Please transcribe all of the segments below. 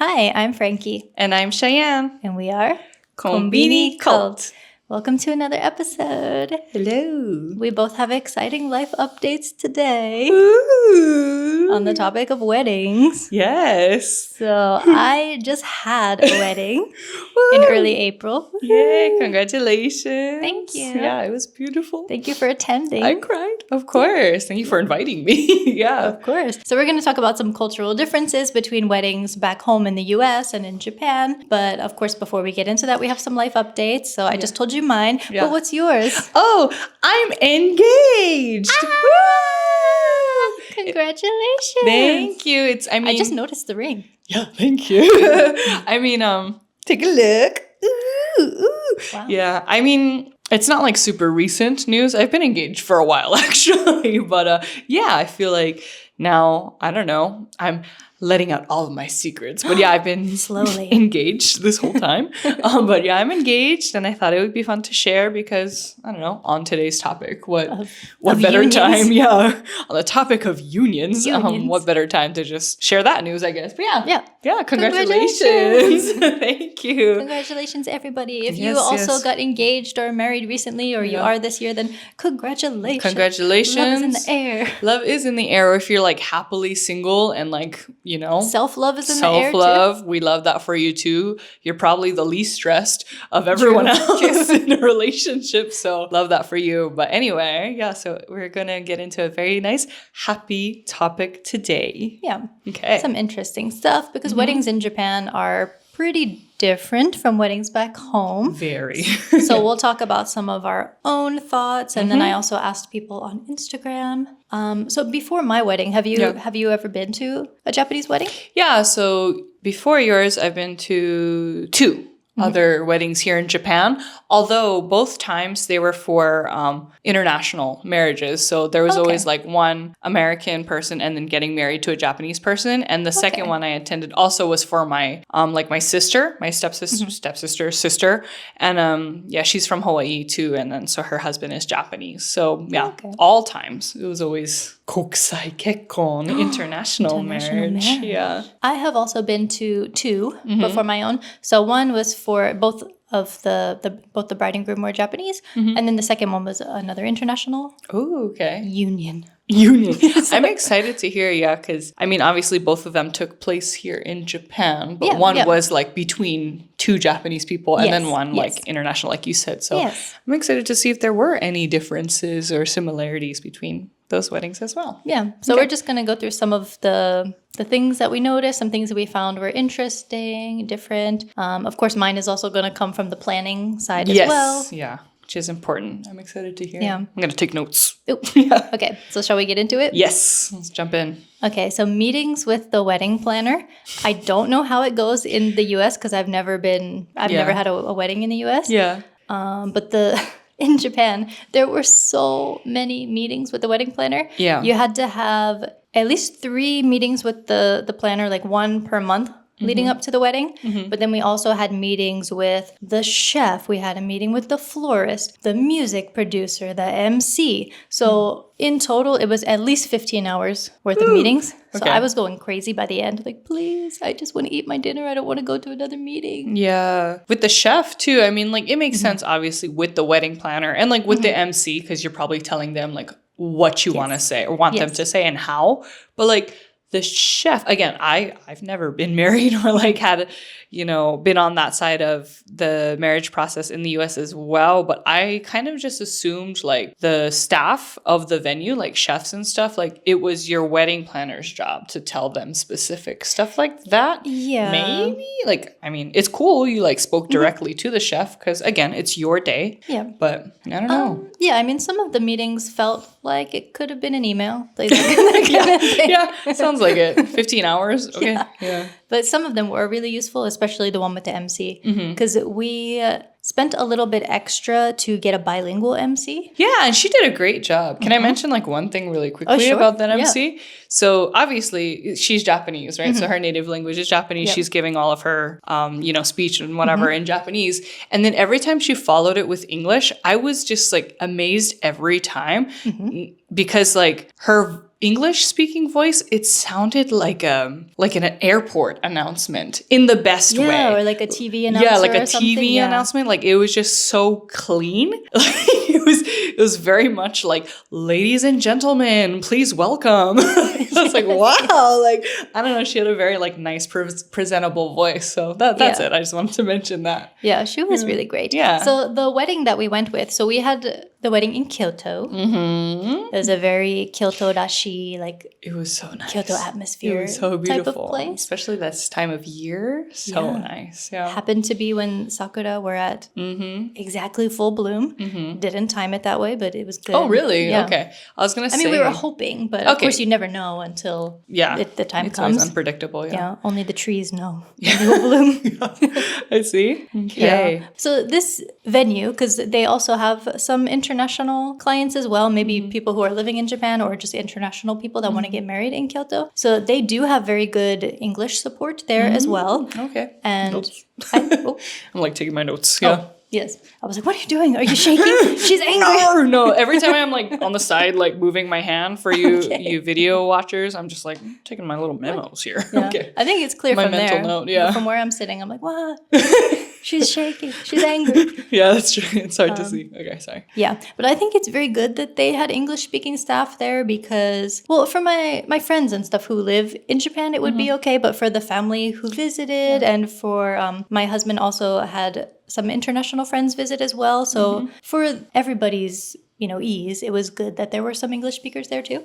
Hi, I'm Frankie. And I'm Cheyenne. And we are Conbini Cult. Welcome to another episode. Hello. We both have exciting life updates today Ooh. on the topic of weddings. Yes. So I just had a wedding in early April. Yay, congratulations. Thank you. Yeah, it was beautiful. Thank you for attending. I cried. Of course. Thank you for inviting me. Yeah. Of course. So we're going to talk about some cultural differences between weddings back home in the US and in Japan. But of course, before we get into that, we have some life updates. So I just told you mine. Yeah. But what's yours? Oh, I'm engaged. Congratulations. Thank you. I just noticed the ring. Yeah, thank you. Take a look. Ooh. Wow. Yeah, it's not like super recent news. I've been engaged for a while, actually. But I feel like now, I don't know, I'm letting out all of my secrets. But yeah, I've been slowly engaged this whole time. But yeah, I'm engaged, and I thought it would be fun to share because, I don't know, on today's topic, what better unions? time? Yeah, on the topic of unions. What better time to just share that news, I guess. But yeah, congratulations. Thank you. Congratulations, everybody. If you also got engaged or married recently, or you are this year, then congratulations. Congratulations. Love is in the air. Love is in the air. Or if you're like happily single and like, you know, self-love is in the air too. Self-love, we love that for you too. You're probably the least stressed of everyone else in a relationship. So love that for you. But anyway, so we're going to get into a very nice, happy topic today. Yeah. Okay. Some interesting stuff because weddings in Japan are pretty different from weddings back home. Very. So we'll talk about some of our own thoughts. And then I also asked people on Instagram. So before my wedding, have you ever been to a Japanese wedding? Yeah. So before yours, I've been to two other weddings here in Japan, although both times they were for international marriages. So there was always like one American person and then getting married to a Japanese person. And the second one I attended also was for my my sister, my sister. And she's from Hawaii too. And then so her husband is Japanese. So all times it was always kokusai, kekkon, international marriage. Yeah. I have also been to two before my own. So one was for both of both the bride and groom were Japanese, and then the second one was another international. Oh, okay. Union. I'm excited to hear, because obviously both of them took place here in Japan, but one was like between two Japanese people and then one like international, like you said. So I'm excited to see if there were any differences or similarities between those weddings as well. Yeah. So we're just going to go through some of the things that we noticed, some things that we found were interesting, different. Of course, mine is also going to come from the planning side as well. Yeah. Which is important. I'm excited to hear. Yeah. I'm going to take notes. Okay. So shall we get into it? Yes. Let's jump in. Okay. So meetings with the wedding planner. I don't know how it goes in the U.S. because I've never had a wedding in the U.S. Yeah. But in Japan, there were so many meetings with the wedding planner. Yeah. You had to have at least 3 meetings with the planner, like one per month leading up to the wedding. But then we also had meetings with the chef. We had a meeting with the florist, the music producer, the MC. So in total, it was at least 15 hours worth of meetings. So I was going crazy by the end. Like, please, I just want to eat my dinner. I don't want to go to another meeting. Yeah. With the chef, too. It makes sense, obviously, with the wedding planner and, with the MC, because you're probably telling them, what you want to say or want them to say and how. But, the chef, again, I've never been married or had, been on that side of the marriage process in the U.S. as well. But I kind of just assumed the staff of the venue, chefs and stuff, it was your wedding planner's job to tell them specific stuff like that. Yeah. Maybe it's cool. You spoke directly to the chef because again, it's your day. Yeah. But I don't know. Some of the meetings felt like it could have been an email. Sounds like it. 15 hours. Okay. Yeah. But some of them were really useful, especially the one with the MC, because we spent a little bit extra to get a bilingual MC. Yeah, and she did a great job. Can I mention one thing really quickly about that MC? Yeah. So obviously she's Japanese, right? So her native language is Japanese. She's giving all of her, speech and whatever in Japanese. And then every time she followed it with English, I was just amazed every time because her English speaking voice, it sounded like an airport announcement in the best way. Yeah, or like a TV announcer. Yeah, like a or something. TV announcement. Like it was just so clean. It was very much like, ladies and gentlemen, please welcome. I was like, wow. Like, I don't know. She had a very like nice presentable voice. So that's it. I just wanted to mention that. Yeah, she was really great. Yeah. So the wedding that we went with, so we had the wedding in Kyoto. It was a very Kyoto rashii, like it was so nice. Kyoto atmosphere. It was so beautiful, type of place. Especially this time of year. So nice. Yeah. Happened to be when sakura were at exactly full bloom. Didn't time it that way, but it was good. Oh, really? Yeah. Okay. I was gonna say. I mean, we were hoping, but of course you never know until the time it's comes. Always unpredictable. Yeah. Only the trees know when they will bloom. I see. Okay. Yeah. So this venue, because they also have some international clients as well, maybe people who are living in Japan or just international people that want to get married in Kyoto. So they do have very good English support there as well. Okay. And I'm like taking my notes. Yeah. Oh, yes. I was like, what are you doing? Are you shaking? She's angry. No. Every time I'm like on the side, like moving my hand for you video watchers, I'm just like taking my little memos here. Yeah. Okay. I think it's clear my from mental there. note, yeah. But from where I'm sitting, I'm like, what? She's shaking. She's angry. Yeah, that's true. It's hard to see. Okay, sorry. Yeah, but I think it's very good that they had English-speaking staff there because, well, for my friends and stuff who live in Japan, it would be okay. But for the family who visited and for my husband also had some international friends visit as well. So for everybody's, ease, it was good that there were some English speakers there too.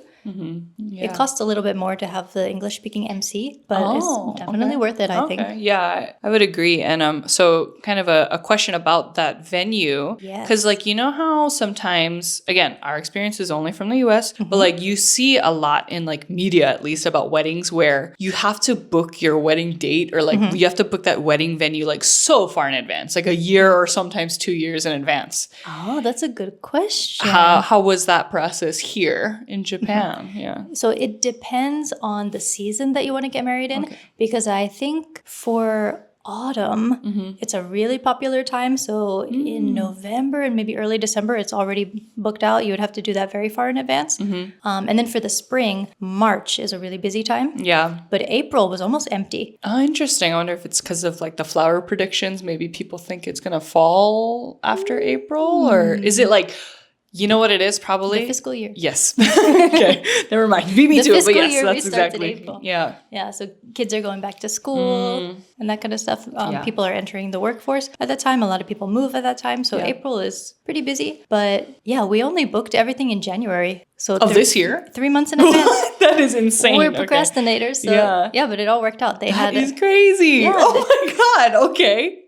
Yeah. It costs a little bit more to have the English-speaking MC, but it's definitely worth it, I think. Yeah, I would agree. And so kind of a question about that venue. Because like, you know how sometimes, again, our experience is only from the US, but like you see a lot in like media, at least about weddings where you have to book your wedding date or like you have to book that wedding venue like so far in advance, like a year or sometimes 2 years in advance. Oh, that's a good question. How was that process here in Japan? Yeah. So it depends on the season that you want to get married in because I think for autumn, it's a really popular time. So in November and maybe early December, it's already booked out. You would have to do that very far in advance. And then for the spring, March is a really busy time. Yeah. But April was almost empty. Oh, interesting. I wonder if it's because of like the flower predictions. Maybe people think it's going to fall after April, or is it like... You know what it is, probably? The fiscal year. Yes. Okay. Never mind. Beat me to it, but yes, that's exactly. In April. Yeah. Yeah. So kids are going back to school and that kind of stuff. People are entering the workforce at that time. A lot of people move at that time. So April is pretty busy. But yeah, we only booked everything in January. So this year? 3 months in advance. That is insane. We're procrastinators. So yeah, but it all worked out. That is crazy. Yeah. Oh my God.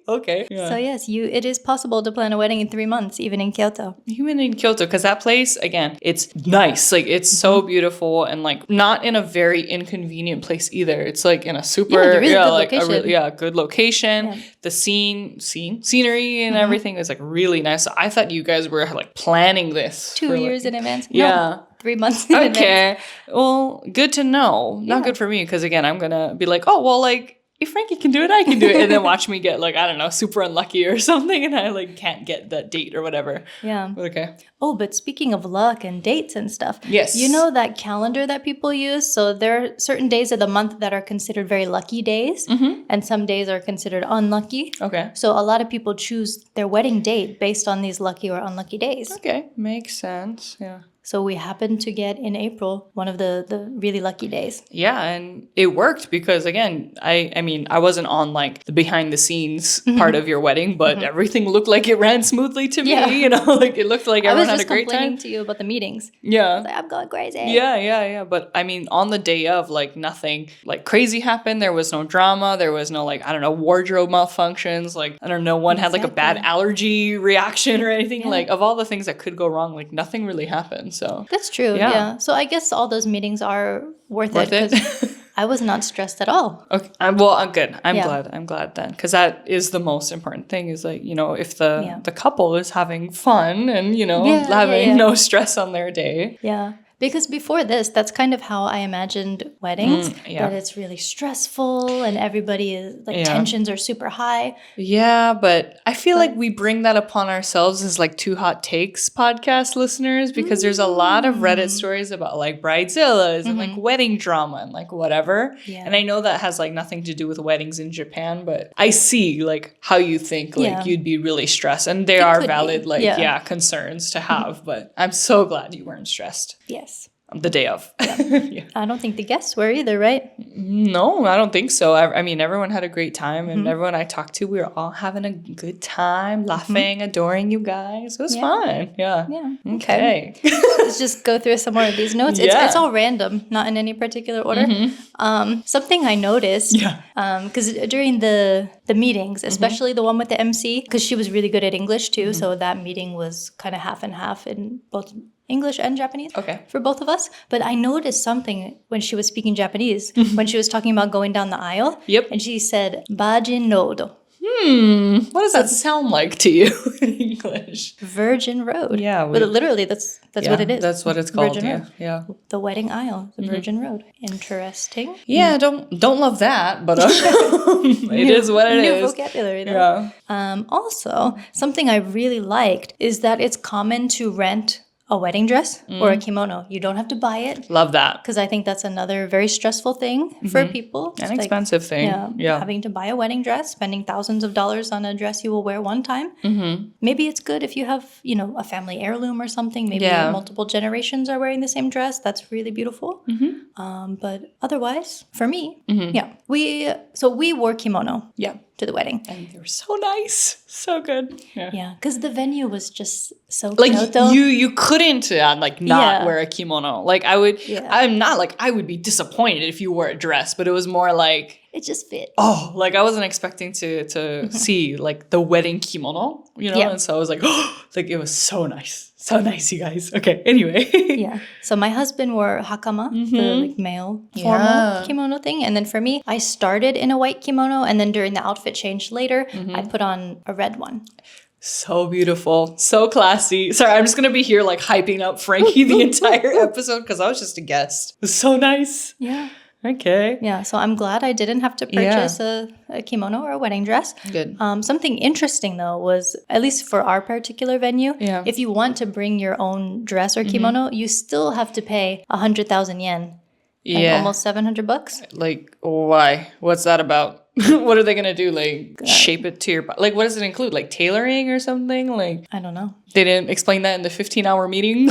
Okay. Yeah. So yes, it is possible to plan a wedding in 3 months, even in Kyoto. Even in Kyoto, because that place, again, it's nice. Like it's so beautiful and like not in a very inconvenient place either. It's like in a super really good location. Good location. Yeah. The scenery and everything is like really nice. So I thought you guys were like planning this 2 years in advance. Yeah. No, 3 months in advance. Okay. Well, good to know. Not good for me because again, I'm gonna be like, oh well, like. If Frankie can do it, I can do it. And then watch me get like, I don't know, super unlucky or something. And I like can't get that date or whatever. Yeah. Okay. Oh, but speaking of luck and dates and stuff. Yes. You know that calendar that people use? So there are certain days of the month that are considered very lucky days. And some days are considered unlucky. Okay. So a lot of people choose their wedding date based on these lucky or unlucky days. Okay. Makes sense. Yeah. So we happened to get in April one of the really lucky days. Yeah, and it worked because again, I mean, I wasn't on like the behind the scenes part of your wedding, but everything looked like it ran smoothly to me. You know, like it looked like everyone had a great time. I was just complaining to you about the meetings. Yeah. I was like, I'm going crazy. Yeah. But I mean, on the day of, like nothing like crazy happened. There was no drama. There was no like, I don't know, wardrobe malfunctions. Like, I don't know, one had like a bad allergy reaction or anything. Yeah. Like of all the things that could go wrong, like nothing really happened. So that's true. Yeah. So I guess all those meetings are worth it. I was not stressed at all. Okay. Well, I'm good. I'm glad then. Because that is the most important thing is like, you know, if the couple is having fun and, you know, having no stress on their day. Yeah. Because before this, that's kind of how I imagined weddings. That it's really stressful and everybody is like tensions are super high. Yeah, but I feel like we bring that upon ourselves as like Two Hot Takes podcast listeners because there's a lot of Reddit stories about like bridezillas and like wedding drama and like whatever. Yeah. And I know that has like nothing to do with weddings in Japan, but I see like how you think like you'd be really stressed, and they are valid like concerns to have, but I'm so glad you weren't stressed. Yes. The day of. I don't think the guests were either, right? No, I don't think so. I mean, everyone had a great time, and everyone I talked to, we were all having a good time, laughing, adoring you guys. It was fun. Yeah. Okay. Let's just go through some more of these notes. It's all random, not in any particular order. Something I noticed, because during the meetings, especially the one with the MC, because she was really good at English too, so that meeting was kind of half and half in both English and Japanese for both of us. But I noticed something when she was speaking Japanese, when she was talking about going down the aisle. And she said, bājinrōdo. What does that sound like to you in English? Virgin Road. Yeah. But literally, that's what it is. That's what it's called. Virgin Road. Yeah. The wedding aisle, the Virgin Road. Interesting. Yeah, don't love that, but it is what it is. New vocabulary, though. Yeah. Also, something I really liked is that it's common to rent a wedding dress or a kimono. You don't have to buy it. Love that. Because I think that's another very stressful thing for people. An expensive thing. Yeah. Having to buy a wedding dress, spending thousands of dollars on a dress you will wear one time. Maybe it's good if you have, a family heirloom or something. Maybe multiple generations are wearing the same dress. That's really beautiful. But otherwise, for me, we wore kimono. To the wedding. And they were so nice. So good. Yeah, because the venue was just so like Kyoto. you couldn't not wear a kimono. Like I would I would be disappointed if you wore a dress, but it was more like it just fit. Oh, like I wasn't expecting to see like the wedding kimono, and so I was like, oh, like it was so nice. So nice, you guys. Okay, anyway. So my husband wore hakama, the male formal kimono thing. And then for me, I started in a white kimono. And then during the outfit change later, I put on a red one. So beautiful. So classy. Sorry, I'm just going to be here like hyping up Frankie the entire episode because I was just a guest. It was so nice. Yeah. Okay. Yeah, so I'm glad I didn't have to purchase a kimono or a wedding dress. Good. Something interesting, though, was, at least for our particular venue, if you want to bring your own dress or kimono, you still have to pay 100,000 yen. Like almost $700. Like, why? What's that about? What are they going to do? Like, shape it to your body? Like, what does it include? Like, tailoring or something? Like, I don't know. They didn't explain that in the 15-hour meeting?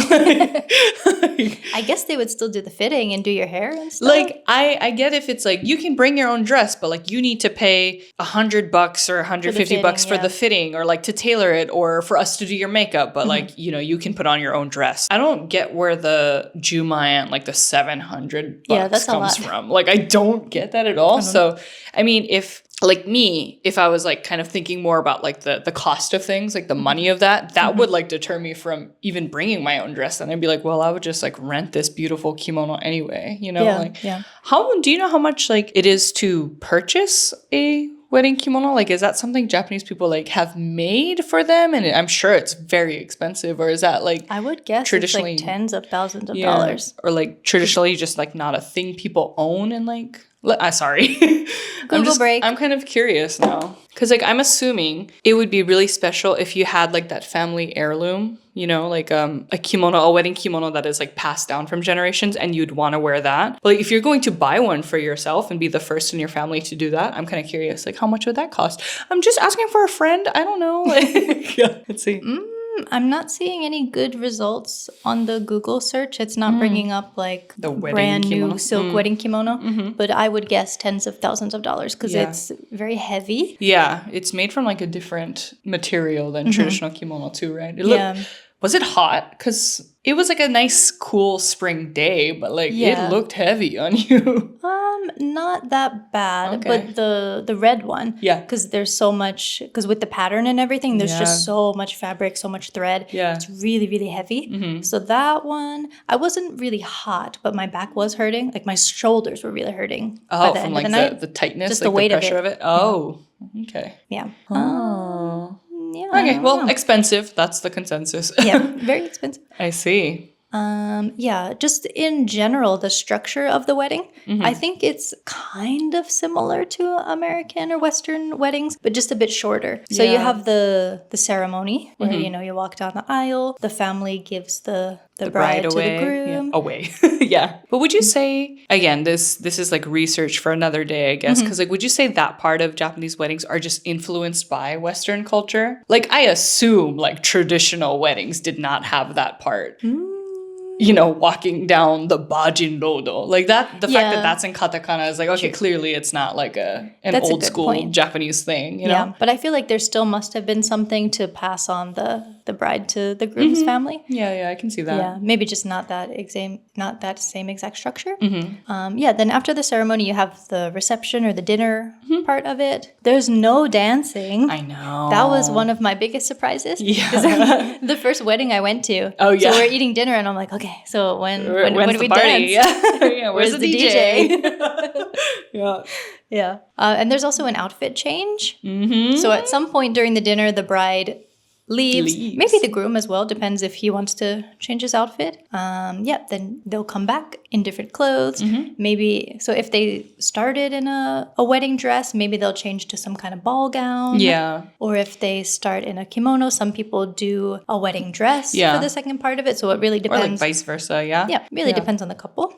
I guess they would still do the fitting and do your hair and stuff. Like, I get if it's like, you can bring your own dress, but like, you need to pay $100 or $150 for the fitting or like to tailor it or for us to do your makeup. But like, you can put on your own dress. I don't get where the Jumayan, like the $700 comes from. Like, I don't get that at all. So, I mean, if I was like kind of thinking more about like the cost of things, like the money of that would like deter me from even bringing my own dress. And I'd be like, well, I would just like rent this beautiful kimono anyway, How do you know how much like it is to purchase a wedding kimono? Like, is that something Japanese people like have made for them? And I'm sure it's very expensive, or is that like I would guess traditionally it's like tens of thousands of dollars, or like traditionally just like not a thing people own and like. Sorry. Google break. I'm kind of curious now. Because, like, I'm assuming it would be really special if you had, like, that family heirloom, like a kimono, a wedding kimono that is, like, passed down from generations, and you'd want to wear that. But, like, if you're going to buy one for yourself and be the first in your family to do that, I'm kind of curious, like, how much would that cost? I'm just asking for a friend. I don't know. Let's see. I'm not seeing any good results on the Google search. It's not bringing up like the brand new silk wedding kimono, but I would guess tens of thousands of dollars because it's very heavy. Yeah, it's made from like a different material than traditional kimono too, right? Was it hot? Because it was like a nice, cool spring day, but like it looked heavy on you. Not that bad, but the red one, because there's so much, because with the pattern and everything, there's just so much fabric, so much thread. It's really, really heavy. So that one, I wasn't really hot, but my back was hurting. Like my shoulders were really hurting. Oh, from like the tightness, just like the weight the pressure of it. Oh, okay. Yeah. Okay, well, expensive. That's the consensus. Yeah, very expensive. I see. Yeah, just in general, the structure of the wedding, I think it's kind of similar to American or Western weddings, but just a bit shorter. So you have the ceremony where, you walk down the aisle, the family gives the bride to the groom. Yeah. Away. Yeah. But would you say, again, this is like research for another day, I guess, because like, would you say that part of Japanese weddings are just influenced by Western culture? Like, I assume like traditional weddings did not have that part. Walking down the bājinrōdo. Like that, the fact that that's in katakana is like, okay, clearly it's not like an old school Japanese thing, you know? But I feel like there still must have been something to pass on the bride to the groom's family. Yeah, I can see that. Yeah, maybe just not that same exact structure. Then after the ceremony, you have the reception or the dinner part of it. There's no dancing. I know. That was one of my biggest surprises. Yeah. The first wedding I went to. Oh, yeah. So we're eating dinner and I'm like, okay, so when do we party? dance? Yeah, where's the DJ? Yeah. And there's also an outfit change. So at some point during the dinner, the bride leaves. Maybe the groom as well. Depends if he wants to change his outfit. Then they'll come back in different clothes. Maybe, so if they started in a wedding dress, maybe they'll change to some kind of ball gown. Yeah. Or if they start in a kimono, some people do a wedding dress for the second part of it. So it really depends. Or like vice versa, yeah? Yeah, really depends on the couple.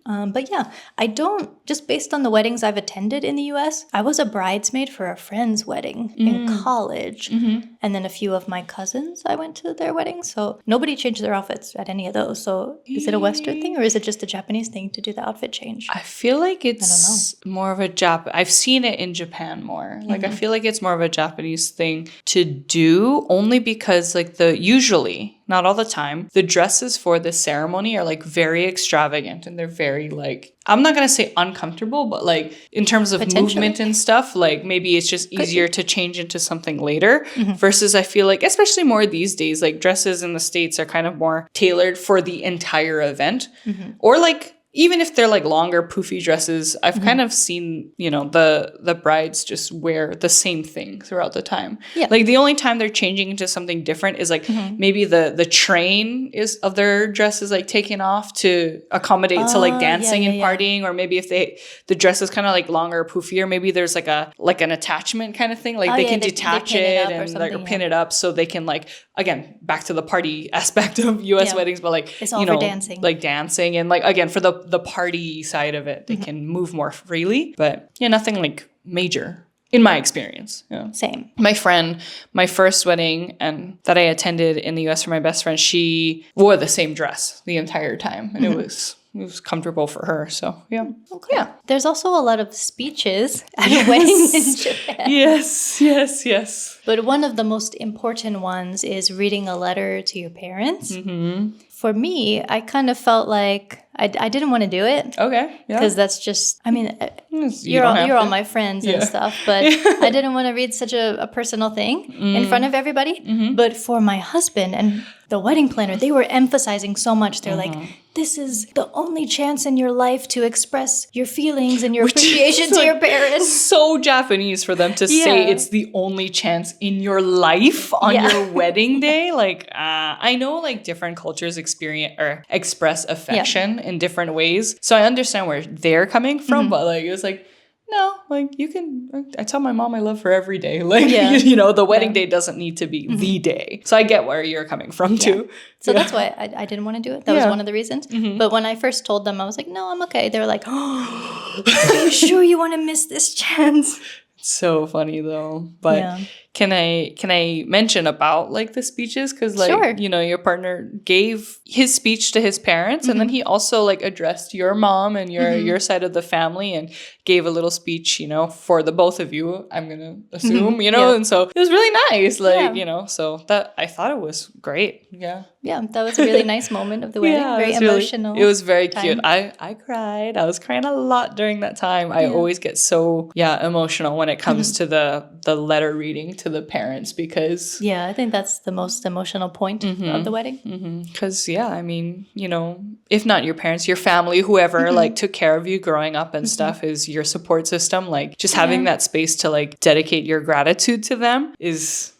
But yeah, I don't, just based on the weddings I've attended in the US, I was a bridesmaid for a friend's wedding in college. And then a few of my cousins, I went to their weddings. So nobody changed their outfits at any of those. So is it a Western thing or is it just a Japanese thing to do the outfit change? I feel like it's more of a I've seen it in Japan more. Like I feel like it's more of a Japanese thing to do only because like usually, not all the time, the dresses for the ceremony are like very extravagant and they're very like, I'm not going to say uncomfortable, but like in terms of movement and stuff, like maybe it's just easier to change into something later versus I feel like, especially more these days, like dresses in the States are kind of more tailored for the entire event or like, even if they're like longer poofy dresses, I've kind of seen, the brides just wear the same thing throughout the time. Yeah. Like the only time they're changing into something different is like maybe the train of their dress is like taken off to accommodate to like dancing and partying, or maybe if the dress is kind of like longer or poofier, maybe there's like an attachment kind of thing. Like they can detach it and like pin it up so they can like, again, back to the party aspect of US weddings, but like it's all for dancing. Like dancing and like again for the party side of it, they can move more freely, but nothing like major in my experience. Same. My friend, my first wedding and that I attended in the US for my best friend, she wore the same dress the entire time and it was comfortable for her. So yeah. Okay. Yeah. There's also a lot of speeches at a wedding in Japan. Yes. But one of the most important ones is reading a letter to your parents. For me, I kind of felt like I didn't want to do it. Okay. Yeah. Because that's just, I mean, you're all my friends and stuff, but I didn't want to read such a personal thing in front of everybody. But for my husband and the wedding planner, they were emphasizing so much. They're like, this is the only chance in your life to express your feelings and your appreciation to your parents. So Japanese for them to say it's the only chance in your life on your wedding day. Like, I know like different cultures experience or express affection in different ways. So I understand where they're coming from, but like, it was like, no, like you can, I tell my mom I love her every day. Like, the wedding day doesn't need to be the day. So I get where you're coming from too. So that's why I didn't want to do it. That was one of the reasons. But when I first told them, I was like, no, I'm okay. They were like, oh, are you sure you want to miss this chance? So funny though. But can I mention about like the speeches? Because like, your partner gave his speech to his parents and then he also like addressed your mom and your side of the family and gave a little speech, for the both of you, I'm going to assume, and so it was really nice. Like, so that I thought it was great. Yeah. Yeah, that was a really nice moment of the wedding. Very emotional. It was very cute. I cried. I was crying a lot during that time. I always get so emotional when it comes to the letter reading to the parents because I think that's the most emotional point of the wedding. Because I mean, if not your parents, your family, whoever like took care of you growing up and stuff is your support system. Like just having that space to like dedicate your gratitude to them is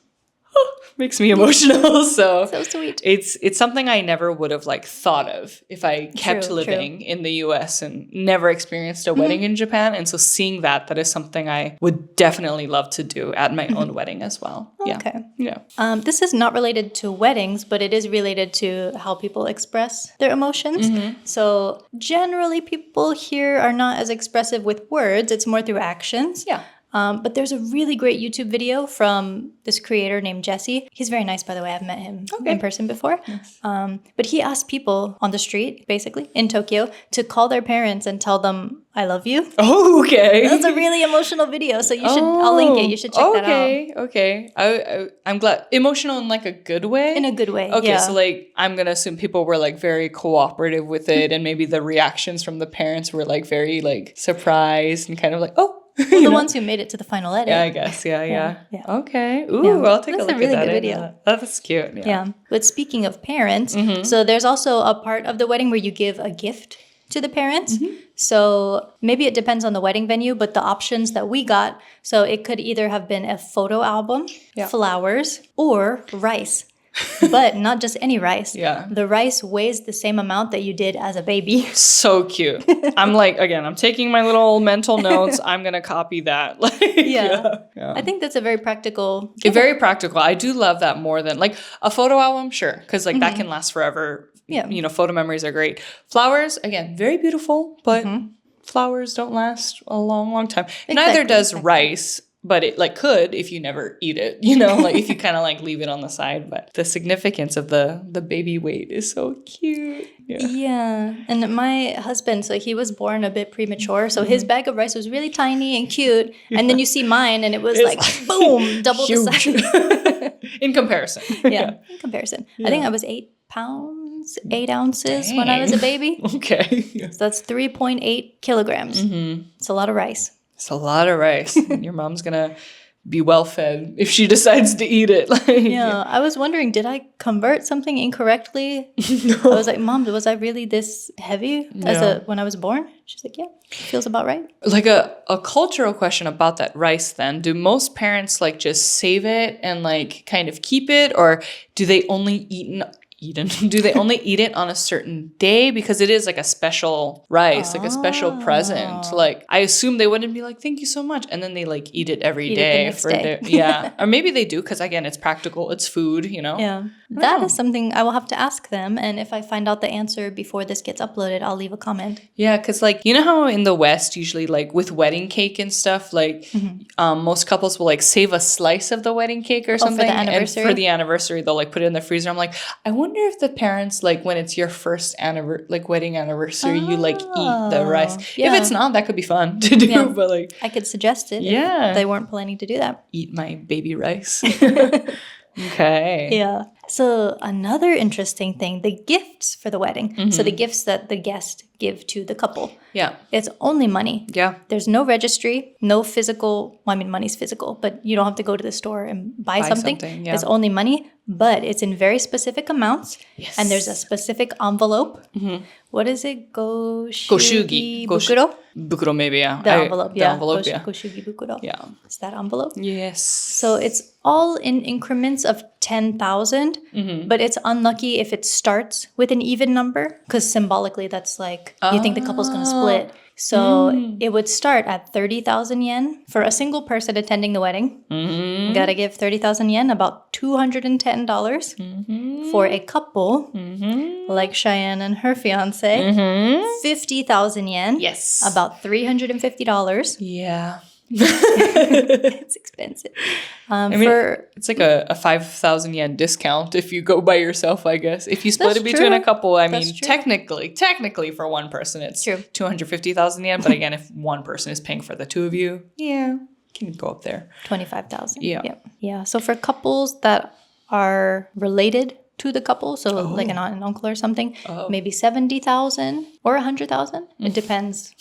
makes me emotional. So sweet. It's something I never would have like thought of if I kept living in the US and never experienced a wedding in Japan. And so seeing that is something I would definitely love to do at my own wedding as well. Okay. Yeah. This is not related to weddings, but it is related to how people express their emotions. So generally people here are not as expressive with words. It's more through actions. Yeah. But there's a really great YouTube video from this creator named Jesse. He's very nice, by the way. I've met him in person before. Yes. But he asked people on the street, basically, in Tokyo, to call their parents and tell them, I love you. Oh, okay. That's a really emotional video. So you should, I'll link it. You should check that out. Okay. I'm glad. Emotional in like a good way? In a good way, Okay, yeah. so like I'm going to assume people were like very cooperative with it and maybe the reactions from the parents were like very like surprised and kind of like, oh. Well, the ones who made it to the final edit. Yeah, I guess. Yeah. Okay. Ooh, Yeah. I'll take a That's look a really at that. good video. That's cute. Yeah. But speaking of parents, so there's also a part of the wedding where you give a gift to the parents. So maybe it depends on the wedding venue, but the options that we got, so it could either have been a photo album, flowers, or rice. But not just any rice. Yeah. The rice weighs the same amount that you did as a baby. So cute. I'm like, again, I'm taking my little mental notes. I'm going to copy that. Like, Yeah. I think that's a very practical. Very practical. I do love that more than like a photo album. Sure. Because like that can last forever. Yeah. You know, photo memories are great. Flowers, again, very beautiful, but flowers don't last a long, long time. Neither does rice. But it like could if you never eat it, you know, like if you kind of like leave it on the side. But the significance of the baby weight is so cute. Yeah. And my husband, so he was born a bit premature. So his bag of rice was really tiny and cute. And then you see mine and it was like, boom, double the size. In comparison. In comparison. I think I was 8 pounds, 8 ounces when I was a baby. Okay. So that's 3.8 kilograms. It's a lot of rice. It's a lot of rice. Your mom's going to be well fed if she decides to eat it. I was wondering, did I convert something incorrectly? I was like, Mom, was I really this heavy when I was born? She's like, yeah, feels about right. Like a cultural question about that rice then. Do most parents like just save it and like kind of keep it, or do they only do they only eat it on a certain day? Because it is like a special rice, like a special present. Like I assume they wouldn't be like, thank you so much. And then they like eat it every day. Or maybe they do because again, it's practical. It's food, you know? Yeah. That is something I will have to ask them. And if I find out the answer before this gets uploaded, I'll leave a comment. Yeah, because like, you know how in the West, usually like with wedding cake and stuff, like most couples will like save a slice of the wedding cake or something. For the anniversary? And for the anniversary, they'll like put it in the freezer. I'm like, I wonder if the parents, like when it's your first wedding anniversary, you like eat the rice. Yeah. If it's not, that could be fun to do. But like, I could suggest it if they weren't planning to do that. Eat my baby rice. Okay. Yeah. So another interesting thing, the gifts for the wedding. So the gifts that the guest give to the couple. Yeah. It's only money. Yeah. There's no registry, no physical. Well, I mean, money's physical, but you don't have to go to the store and buy something. Yeah. It's only money, but it's in very specific amounts. Yes. And there's a specific envelope. What is it? Goshugibukuro? Bukuro, maybe, yeah. The envelope, The envelope, yeah. Goshugibukuro. Yeah. It's that envelope. Yes. So it's all in increments of 10,000, but it's unlucky if it starts with an even number because symbolically that's like you think the couple's going to split. So it would start at 30,000 yen for a single person attending the wedding. You got to give 30,000 yen, about $210. For a couple, like Cheyenne and her fiance, 50,000 yen. Yes. About $350. Yeah. It's expensive. I mean, it's like a 5,000 yen discount if you go by yourself, I guess. If you split it between a couple, I mean, technically for one person, it's 250,000 yen. But again, if one person is paying for the two of you, can go up there. 25,000. Yeah. So for couples that are related to the couple, so like an aunt and uncle or something, maybe 70,000 or 100,000. It depends.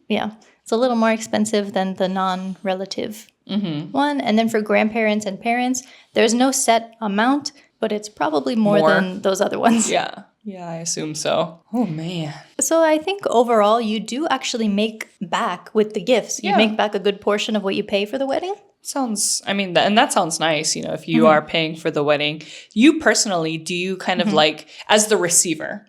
It's a little more expensive than the non-relative one. And then for grandparents and parents, there's no set amount, but it's probably more than those other ones. Yeah, I assume so. Oh, man. So I think overall, you do actually make back with the gifts. You make back a good portion of what you pay for the wedding. Sounds, I mean, and that sounds nice, you know, if you are paying for the wedding. You personally, do you kind of like, as the receiver,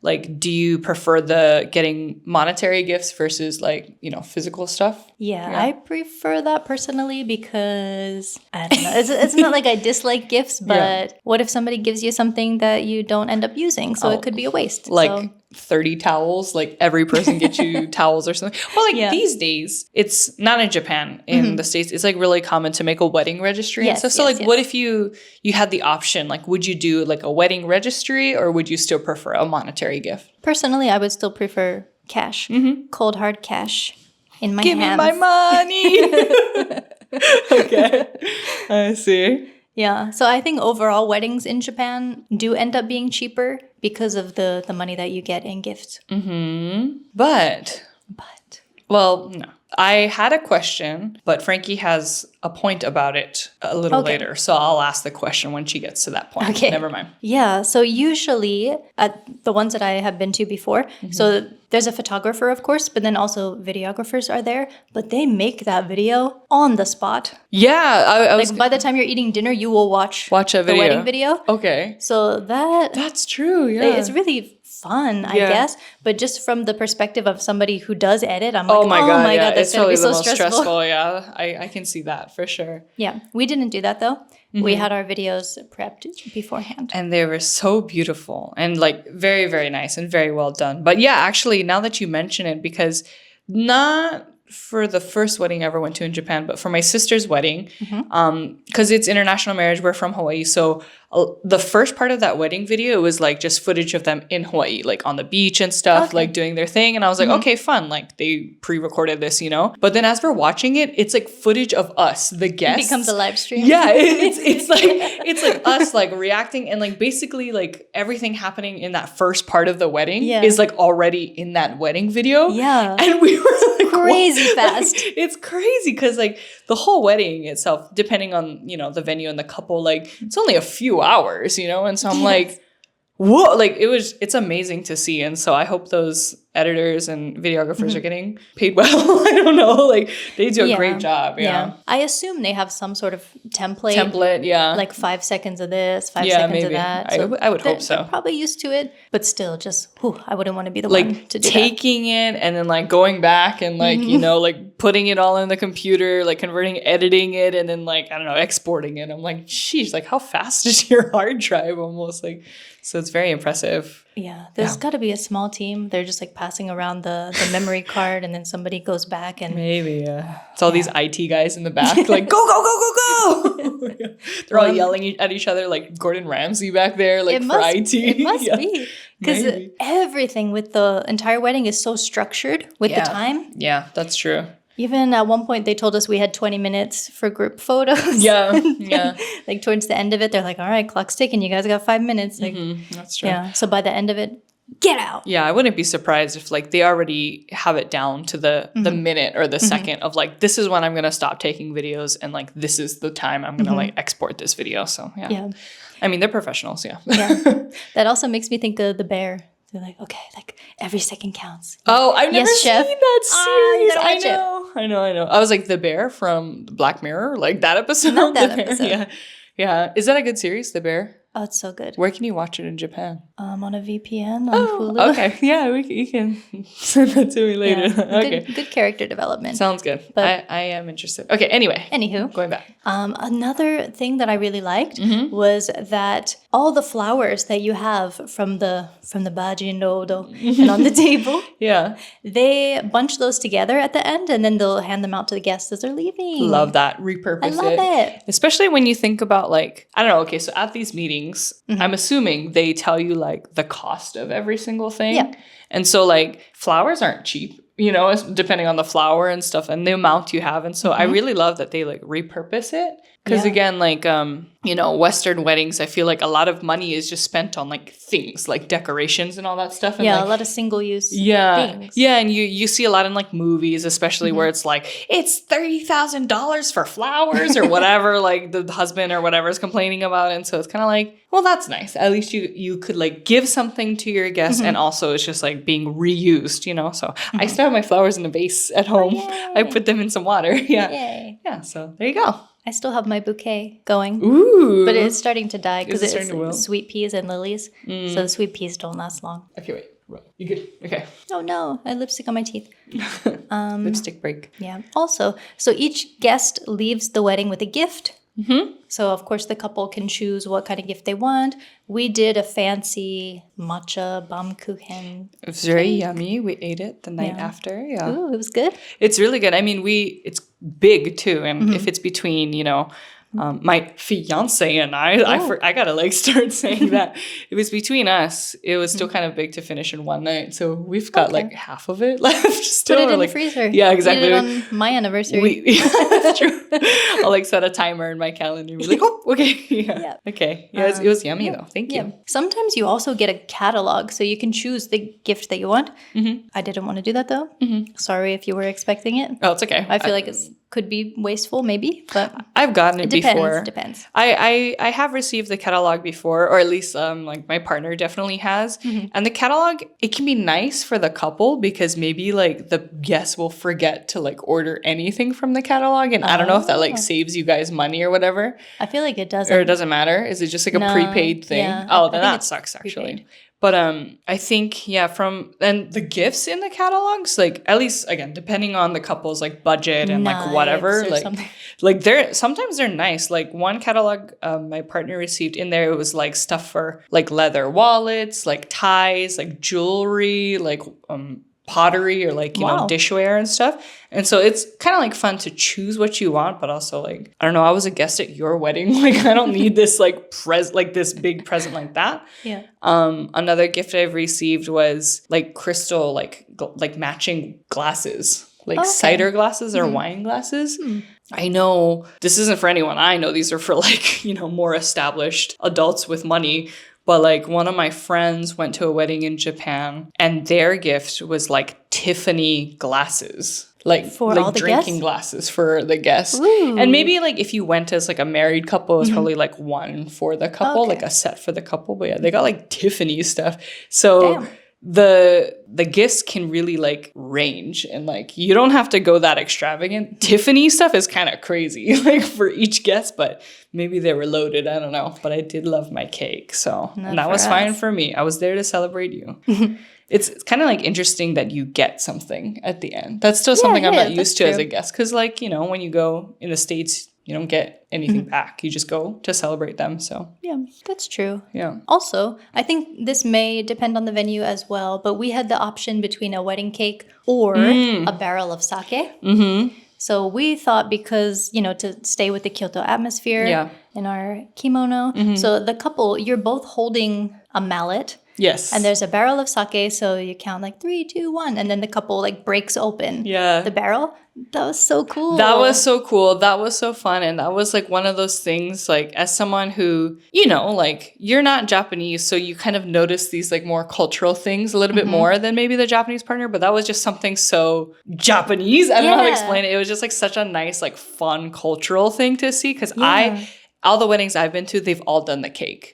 like, do you prefer the getting monetary gifts versus like, you know, physical stuff? Yeah, I prefer that personally because, I don't know, it's not like I dislike gifts, but what if somebody gives you something that you don't end up using? So it could be a waste. Like 30 towels, like every person gets you towels or something. Well, like these days, it's not in Japan, in the States, it's like really common to make a wedding registry and stuff. So like what if you had the option, like would you do like a wedding registry or would you still prefer a monetary gift? Personally, I would still prefer cash, cold hard cash in my hands. Give me my money. Okay, I see. Yeah, so I think overall weddings in Japan do end up being cheaper because of the money that you get in gifts. But, well, no. I had a question, but Frankie has a point about it a little later. So I'll ask the question when she gets to that point. Okay. Never mind. Yeah. So usually at the ones that I have been to before, so there's a photographer, of course, but then also videographers are there. But they make that video on the spot. Yeah. I was, like by the time you're eating dinner, you will watch a video. The wedding video. Okay. So that's true. Yeah. It's really fun, I guess. But just from the perspective of somebody who does edit, I'm like, oh my god, that's going to be so stressful. Yeah, I can see that for sure. Yeah, we didn't do that though. We had our videos prepped beforehand. And they were so beautiful and like very, very nice and very well done. But yeah, actually, now that you mention it, because not for the first wedding I ever went to in Japan, but for my sister's wedding, because it's international marriage, we're from Hawaii. So the first part of that wedding video was like just footage of them in Hawaii, like on the beach and stuff, like doing their thing. And I was like, okay, fun. Like they pre-recorded this, you know? But then as we're watching it, it's like footage of us, the guests. It becomes a live stream. Yeah, it's like us like reacting and like basically like everything happening in that first part of the wedding is like already in that wedding video. Yeah. And we were like, crazy fast. It's crazy because like the whole wedding itself, depending on, you know, the venue and the couple, like it's only a few hours, you know? And so I'm like, whoa, like it's amazing to see. And so I hope those editors and videographers are getting paid well. I don't know. Like they do a great job. Yeah. I assume they have some sort of template. Like 5 seconds of this, 5 seconds of that. So I would hope so. They're probably used to it, but still just, I wouldn't want to be the like one to do taking it and then like going back and like, you know, like putting it all in the computer, like converting, editing it, and then like, I don't know, exporting it. I'm like, sheesh, like how fast is your hard drive almost like, so it's very impressive. Yeah, there's got to be a small team. They're just like passing around the memory card, and then somebody goes back and maybe it's all these IT guys in the back, like go go go go go. They're all yelling at each other, like Gordon Ramsay back there, like for IT. It must be because everything with the entire wedding is so structured with the time. Yeah, that's true. Even at one point, they told us we had 20 minutes for group photos. Yeah. Like towards the end of it, they're like, all right, clock's ticking. You guys got 5 minutes. Like, that's true. Yeah. So by the end of it, get out. Yeah, I wouldn't be surprised if like they already have it down to the minute or the second of like, this is when I'm going to stop taking videos. And like, this is the time I'm going to like export this video. So yeah. I mean, they're professionals. Yeah. That also makes me think of the bear. They're like, okay, like every second counts. Oh, I've never seen chef. that series. I know. I was like the bear from Black Mirror, like that episode. Not that episode. Yeah. Is that a good series, The Bear? Oh, it's so good. Where can you watch it in Japan? On a VPN on Hulu. Okay. Yeah, you can send that to me later. Yeah. Okay. Good character development. Sounds good. But I am interested. Okay, anyway. Anywho. Going back. Another thing that I really liked was that all the flowers that you have from the bājinrōdo and on the table, they bunch those together at the end and then they'll hand them out to the guests as they're leaving. Love that. Repurpose it. I love it. Especially when you think about like, I don't know, okay, so at these meetings, I'm assuming they tell you like the cost of every single thing. Yeah. And so like flowers aren't cheap, you know, depending on the flower and stuff and the amount you have. And so I really love that they like repurpose it. Because again, like, you know, Western weddings, I feel like a lot of money is just spent on like things like decorations and all that stuff. And, yeah, like, a lot of single use things. Yeah, and you see a lot in like movies, especially where it's like, it's $30,000 for flowers or whatever, like the husband or whatever is complaining about. And so it's kind of like, well, that's nice. At least you could like give something to your guests and also it's just like being reused, you know? So I still have my flowers in a vase at home. I put them in some water. Yeah. Yeah, so there you go. I still have my bouquet going. Ooh. But it's starting to die because Is it starting to wilt? it's sweet peas and lilies. So the sweet peas don't last long. Okay, wait. You good? Okay. Oh no, I have lipstick on my teeth. Lipstick break. Yeah. Also, so each guest leaves the wedding with a gift. So of course the couple can choose what kind of gift they want. We did a fancy matcha bamkuchen. It was very yummy. We ate it the night after. Yeah. Ooh, it was good. It's really good. I mean, it's big too. And if it's between, my fiance and I gotta like start saying that. It was between us. It was still kind of big to finish in one night. So we've got like half of it left still. Put it in like, the freezer. Yeah, exactly. Eat it on my anniversary. That's true. I'll like set a timer in my calendar and be like, oh, okay. Yeah. Okay. Yeah, it was yummy though. Thank you. Sometimes you also get a catalog, so you can choose the gift that you want. I didn't want to do that though. Sorry if you were expecting it. Oh, it's okay. I feel like it could be wasteful maybe, but I've gotten it before. It depends. I have received the catalog before, or at least like my partner definitely has. And the catalog, it can be nice for the couple because maybe like the guests will forget to like order anything from the catalog. And I don't know if that like saves you guys money or whatever. I feel like it doesn't. Or it doesn't matter. Is it just like a prepaid thing? Yeah, Oh, then that sucks actually. Prepaid. But I think, and the gifts in the catalogs, like at least again, depending on the couple's like budget and like whatever, like sometimes they're nice. Like one catalog my partner received in there, it was like stuff for like leather wallets, like ties, like jewelry, like pottery or like, you know, dishware and stuff. And so it's kind of like fun to choose what you want, but also like, I don't know, I was a guest at your wedding. Like I don't need this like this big present like that. Yeah. Another gift I've received was like crystal, like matching glasses, like cider glasses or wine glasses. I know this isn't for anyone. I know these are for like, you know, more established adults with money. But like one of my friends went to a wedding in Japan and their gift was like Tiffany glasses. Like for all the drinking guests? Glasses for the guests. Ooh. And maybe like if you went as like a married couple, it was probably like one for the couple, like a set for the couple. But yeah, they got like Tiffany stuff. So the gifts can really like range and like you don't have to go that extravagant. Tiffany stuff is kind of crazy like for each guest, but maybe they were loaded. I don't know. But I did love my cake. So and that was fine for me. I was there to celebrate you. It's kind of like interesting that you get something at the end. That's still something I'm not used to as a guest. Because like, you know, when you go in the States, you don't get anything back. You just go to celebrate them. So yeah, that's true. Yeah. Also, I think this may depend on the venue as well, but we had the option between a wedding cake or a barrel of sake. So we thought because, you know, to stay with the Kyoto atmosphere in our kimono. So the couple, you're both holding a mallet. Yes. And there's a barrel of sake, so you count like 3, 2, 1, and then the couple like breaks open the barrel. That was so cool. That was so cool. That was so fun. And that was like one of those things, like as someone who, you know, like you're not Japanese, so you kind of notice these like more cultural things a little bit more than maybe the Japanese partner. But that was just something so Japanese. I don't know how to explain it. It was just like such a nice, like fun cultural thing to see because all the weddings I've been to, they've all done the cake.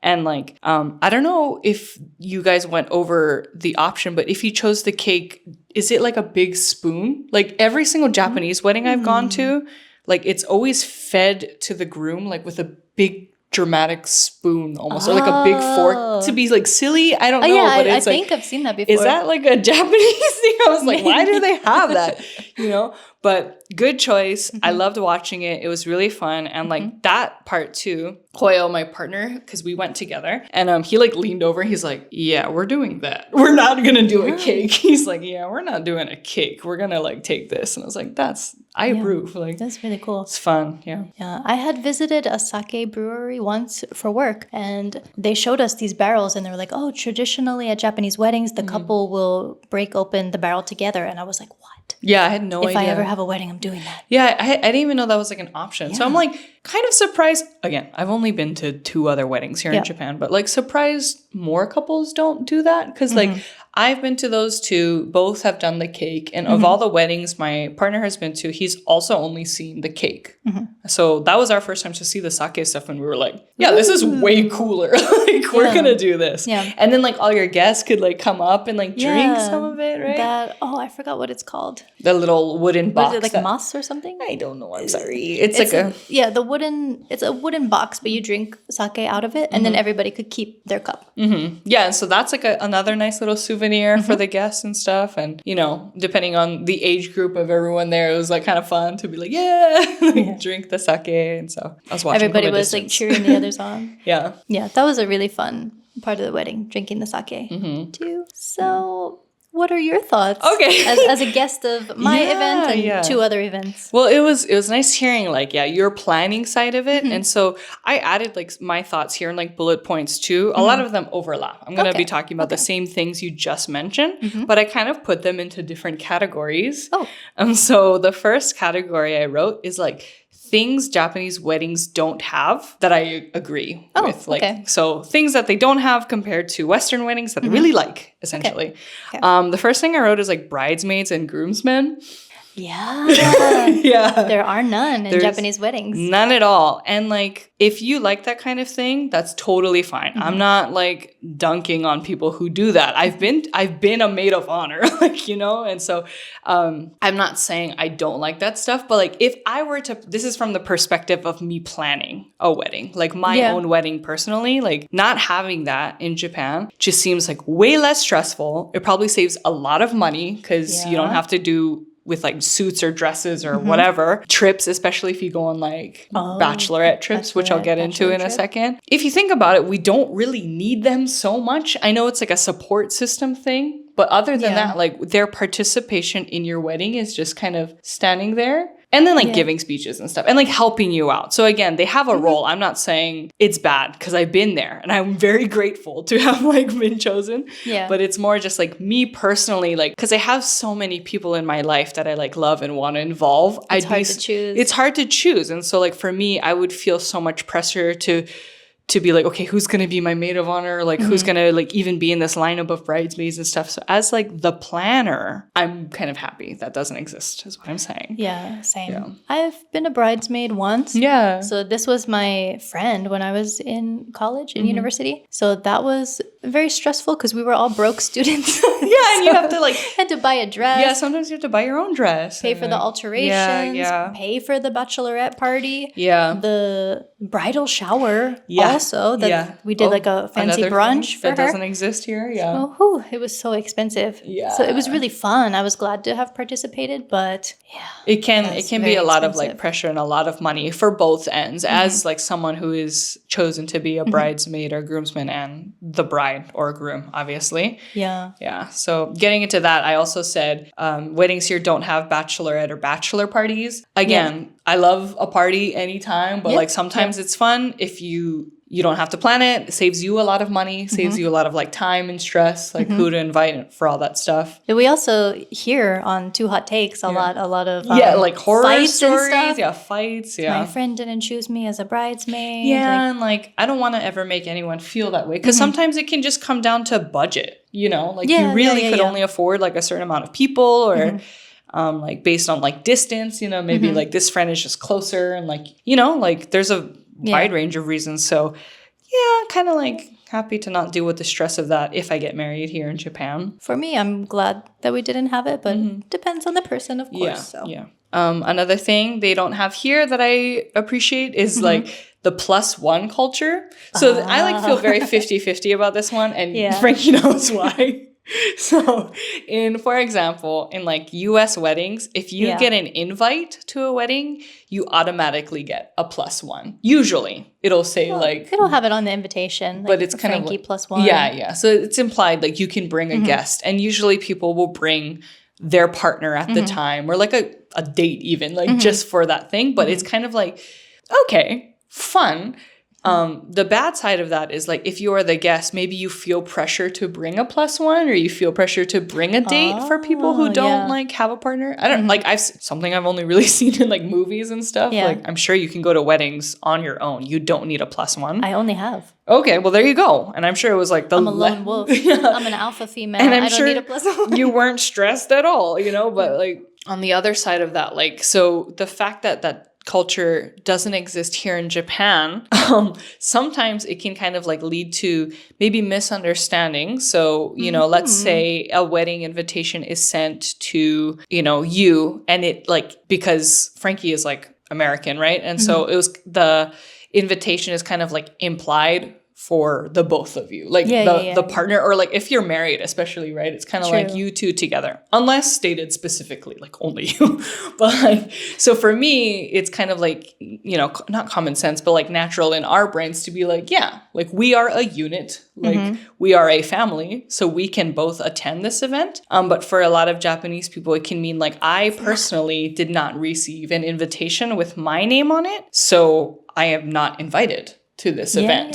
And like, I don't know if you guys went over the option, but if you chose the cake, is it like a big spoon? Like every single Japanese wedding I've gone to, like it's always fed to the groom, like with a big dramatic spoon almost, or like a big fork to be like silly. I don't know. But it's I think I've seen that before. Is that like a Japanese thing? I was like, why do they have that? You know? But good choice. I loved watching it. It was really fun. And like that part too, Hoyo, my partner, because we went together and he like leaned over. He's like, yeah, we're doing that. We're not going to do a cake. He's like, yeah, we're not doing a cake. We're going to like take this. And I was like, I approve. Like, that's really cool. It's fun. Yeah. Yeah. I had visited a sake brewery once for work and they showed us these barrels and they were like, oh, traditionally at Japanese weddings, the couple will break open the barrel together. And I was like, what? Yeah, I had no idea. If I ever have a wedding, I'm doing that. Yeah, I didn't even know that was like an option. Yeah. So I'm like kind of surprised. Again, I've only been to 2 other weddings here in Japan, but like surprised more couples don't do that. Because like I've been to those 2. Both have done the cake. And of all the weddings my partner has been to, he's also only seen the cake. So that was our first time to see the sake stuff. And we were like, yeah, this is way cooler. Like, we're going to do this. Yeah. And then like all your guests could like come up and like drink some of it, right? I forgot what it's called. The little wooden box. Was it like masu or something? I don't know. I'm sorry. It's like it's a wooden box, but you drink sake out of it, and then everybody could keep their cup. Yeah, and so that's like another nice little souvenir for the guests and stuff. And, you know, depending on the age group of everyone there, it was like kind of fun to be like, drink the sake. And so I was watching. Everybody was like cheering the others on. Yeah. Yeah, that was a really fun part of the wedding, drinking the sake too. So what are your thoughts? Okay. as a guest of my event and 2 other events? Well, it was nice hearing like, your planning side of it. And so I added like my thoughts here in like bullet points too. A lot of them overlap. I'm going to be talking about the same things you just mentioned, but I kind of put them into different categories. So the first category I wrote is like things Japanese weddings don't have that I agree with. Like, so things that they don't have compared to Western weddings that I really like, essentially. Okay. The first thing I wrote is like bridesmaids and groomsmen. Yeah. Yeah. There are none in Japanese weddings. None at all. And like, if you like that kind of thing, that's totally fine. I'm not like dunking on people who do that. I've been a maid of honor, like, you know? And so I'm not saying I don't like that stuff, but like if I were to, this is from the perspective of me planning a wedding, like my own wedding personally, like not having that in Japan just seems like way less stressful. It probably saves a lot of money because you don't have to do with like suits or dresses or whatever. Trips, especially if you go on like bachelorette trips, which I'll get into in a second. If you think about it, we don't really need them so much. I know it's like a support system thing, but other than that, like their participation in your wedding is just kind of standing there. And then like giving speeches and stuff and like helping you out. So again, they have a role. I'm not saying it's bad because I've been there and I'm very grateful to have like been chosen. Yeah. But it's more just like me personally, like, because I have so many people in my life that I like love and want to involve. It's hard to choose. It's hard to choose. And so like for me, I would feel so much pressure to be like, okay, who's going to be my maid of honor? Like, who's going to like even be in this lineup of bridesmaids and stuff? So as like the planner, I'm kind of happy that doesn't exist is what I'm saying. Yeah, same. Yeah. I've been a bridesmaid once. Yeah. So this was my friend when I was in college, in university. So that was very stressful because we were all broke students. And you have to like... had to buy a dress. Yeah, sometimes you have to buy your own dress. Pay for the alterations. Pay for the bachelorette party. Yeah. The bridal shower also. We did like a fancy brunch for her. That doesn't exist here. Yeah. So, it was so expensive. Yeah. So it was really fun. I was glad to have participated, but it can be a lot of like pressure and a lot of money for both ends as like someone who is chosen to be a bridesmaid or groomsman and the bride or groom, obviously. Yeah. Yeah. So getting into that, I also said weddings here don't have bachelorette or bachelor parties. Again, I love a party anytime, but like sometimes it's fun if you don't have to plan it. It saves you a lot of money, saves you a lot of like time and stress, like who to invite for all that stuff. We also hear on Two Hot Takes a lot of like horror fights stories, and stuff. Fights. My friend didn't choose me as a bridesmaid. Yeah, and like I don't want to ever make anyone feel that way because sometimes it can just come down to budget. You know, like you really could only afford like a certain amount of people or. Like based on like distance, you know, maybe like this friend is just closer and like, you know, like there's a wide range of reasons. So kind of like happy to not deal with the stress of that if I get married here in Japan. For me, I'm glad that we didn't have it, but depends on the person, of course. Another thing they don't have here that I appreciate is like the +1 culture. So I like feel very 50-50 about this one and Frankie knows why. So for example, in like US weddings, if you get an invite to a wedding, you automatically get a +1. Usually it'll say it'll have it on the invitation, like, but it's kind Frankie of like, +1. Yeah. So it's implied like you can bring a guest and usually people will bring their partner at the time or like a date even like just for that thing. But it's kind of like, okay, fun. The bad side of that is like if you are the guest, maybe you feel pressure to bring a +1 or you feel pressure to bring a date for people who don't like have a partner. I don't like something I've only really seen in like movies and stuff. Like I'm sure you can go to weddings on your own. You don't need a +1. I only have. Okay, well there you go. And I'm sure it was like I'm a lone wolf. I'm an alpha female. And I don't need a +1. You weren't stressed at all, you know, but like on the other side of that, like so the fact that culture doesn't exist here in Japan, sometimes it can kind of like lead to maybe misunderstanding. So, you know, let's say a wedding invitation is sent to, you know, you, and it like, because Frankie is like American, right? And so it was the invitation is kind of like implied for the both of you, like the partner, or like if you're married, especially, right? It's kind of like you two together, unless stated specifically, like only you. But like, so for me, it's kind of like, you know, not common sense, but like natural in our brains to be like, yeah, like we are a unit, like we are a family, so we can both attend this event. But for a lot of Japanese people, it can mean like, I personally did not receive an invitation with my name on it, so I am not invited to this event.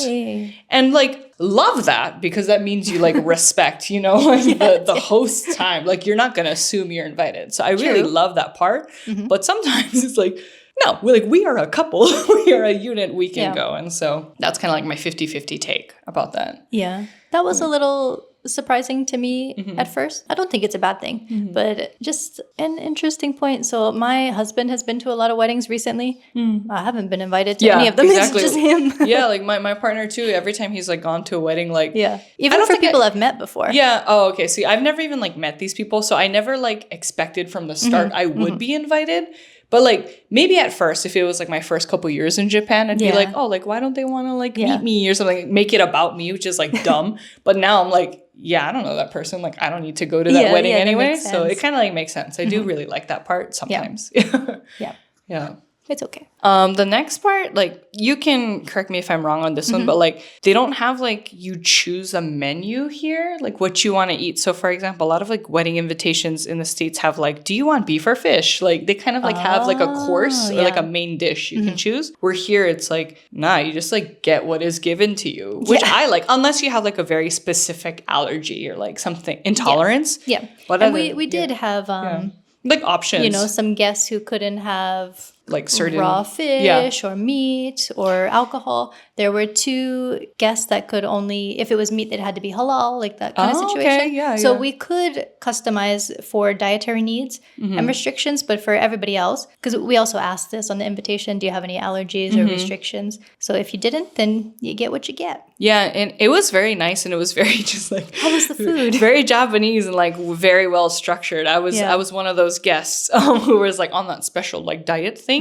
And like love that, because that means you like respect, you know, like the host's time. Like you're not gonna assume you're invited. So I really love that part. But sometimes it's like, no, we are a couple. We are a unit, we can go. And so that's kind of like my 50-50 take about that. Yeah. That was a little surprising to me at first. I don't think it's a bad thing, but just an interesting point. So my husband has been to a lot of weddings recently. I haven't been invited to any of them. Exactly. It's just him. Yeah, like my partner too. Every time he's like gone to a wedding, like even for people I've met before. Yeah. Oh, okay. See, I've never even like met these people, so I never like expected from the start I would be invited. But like maybe at first, if it was like my first couple years in Japan, I'd be like, oh, like why don't they want to like meet me or something? Like, make it about me, which is like dumb. But now I'm like, yeah, I don't know that person. Like I don't need to go to that wedding anyway. So it kind of like makes sense. I do really like that part sometimes. Yeah. It's okay. The next part, like you can correct me if I'm wrong on this one, but like they don't have like you choose a menu here, like what you want to eat. So for example, a lot of like wedding invitations in the States have like, do you want beef or fish? Like they kind of like have like a course or like a main dish you can choose. Where here it's like, nah, you just like get what is given to you, which I like, unless you have like a very specific allergy or like something intolerance. Yeah. And we did have like options. You know, some guests who couldn't have like certain raw fish or meat or alcohol. There were 2 guests that could only, if it was meat, it had to be halal, like that kind of situation. Okay. So we could customize for dietary needs and restrictions, but for everybody else, because we also asked this on the invitation, do you have any allergies or restrictions? So if you didn't, then you get what you get. Yeah, and it was very nice, and it was very just like, how was the food? Very Japanese and like very well structured. I was one of those guests who was like on that special like diet thing.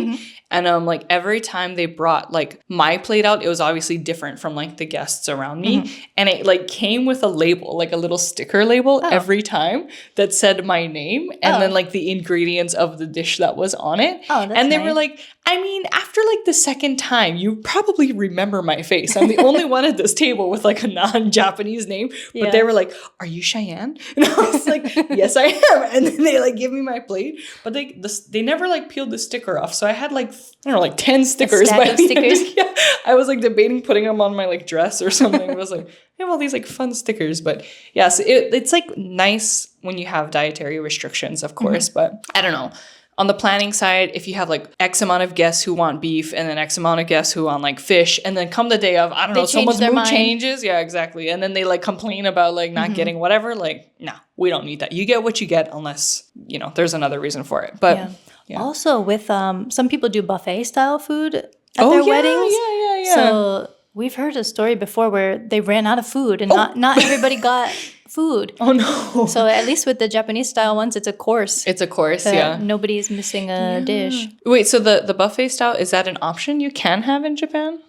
And like every time they brought like my plate out, it was obviously different from like the guests around me. And it like came with a label, like a little sticker label every time that said my name and then like the ingredients of the dish that was on it. And they were like, I mean, after like the second time, you probably remember my face. I'm the only one at this table with like a non-Japanese name. But they were like, are you Cheyenne? And I was like, yes, I am. And then they like give me my plate. But they never like peeled the sticker off. So I had like, I don't know, like 10 stickers. Yeah, I was like debating putting them on my like dress or something. I was like, I have all these like fun stickers. But yeah, so it's like nice when you have dietary restrictions, of course. But I don't know. On the planning side, if you have like X amount of guests who want beef and then X amount of guests who want like fish, and then come the day of, I don't know, someone's mood changes. Yeah, exactly. And then they like complain about like not getting whatever. Like, no, we don't need that. You get what you get unless, you know, there's another reason for it. But also with some people do buffet style food at their weddings. Yeah. So we've heard a story before where they ran out of food and not everybody got food. Oh no. So at least with the Japanese style ones, it's a course. It's a course, Nobody's missing a dish. Wait, so the buffet style, is that an option you can have in Japan?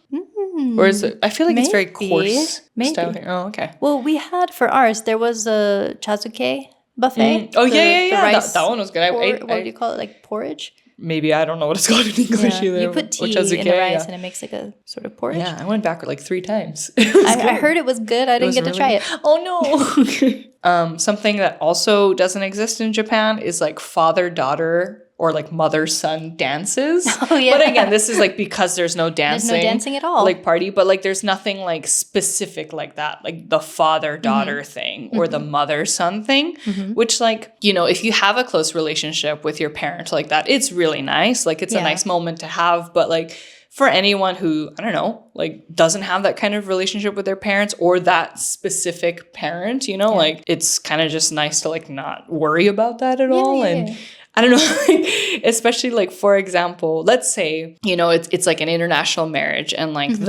Or is it, I feel like it's very coarse style here. Oh, okay. Well, we had for ours, there was a chazuke buffet. Oh, yeah. Rice that one was good. What do you call it? Like porridge? Maybe, I don't know what it's called in English either. You put tea in the rice and it makes like a sort of porridge. Yeah, I went back like 3 times. I heard it was good. I didn't get to try it. Oh no. Something that also doesn't exist in Japan is like father-daughter or like mother-son dances. Oh, yeah. But again, this is like because there's no dancing. There's no dancing at all. Like party, but like there's nothing like specific like that, like the father-daughter thing or the mother-son thing, which like, you know, if you have a close relationship with your parent like that, it's really nice. Like it's a nice moment to have, but like for anyone who, I don't know, like doesn't have that kind of relationship with their parents or that specific parent, you know, like it's kind of just nice to like not worry about that at all. And I don't know, especially like, for example, let's say, you know, it's like an international marriage and like one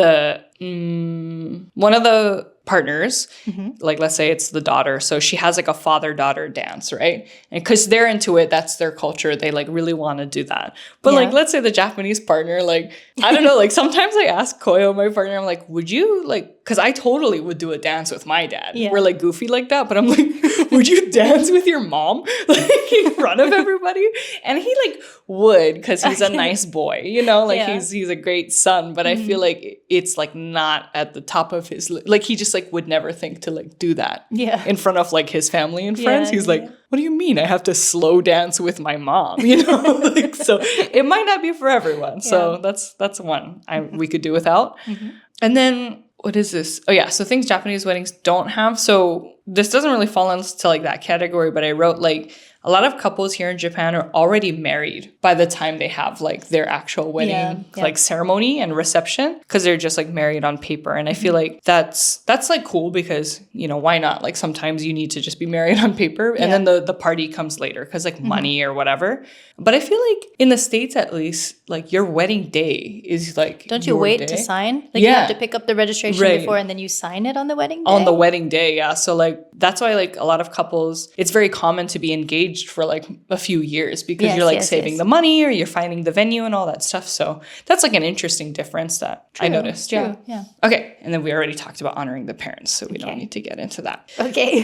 of the partners, like let's say it's the daughter, so she has like a father-daughter dance, right? And because they're into it, that's their culture, they like really want to do that. But like let's say the Japanese partner, like I don't know, like sometimes I ask Koyo, my partner, I'm like, would you like, because I totally would do a dance with my dad. We're like goofy like that, but I'm like, would you dance with your mom like in front of everybody? And he like would, because he's a nice boy, you know, like he's a great son, but I feel like it's like not at the top of his like he just like would never think to like do that in front of like his family and friends. He's like, what do you mean I have to slow dance with my mom, you know? Like, so it might not be for everyone. So that's one we could do without. And then what is this? Oh yeah, so things Japanese weddings don't have. So this doesn't really fall into like that category, but I wrote like a lot of couples here in Japan are already married by the time they have like their actual wedding like ceremony and reception, because they're just like married on paper. And I feel like that's like cool because, you know, why not? Like sometimes you need to just be married on paper and then the party comes later because like money or whatever. But I feel like in the States at least, like your wedding day is like don't you wait to sign? Like you have to pick up the registration before and then you sign it on the wedding day? On the wedding day, yeah. So like that's why like a lot of couples, it's very common to be engaged for like a few years because you're like saving the money or you're finding the venue and all that stuff. So that's like an interesting difference that I noticed. Yeah. Okay. And then we already talked about honoring the parents, so we don't need to get into that. Okay.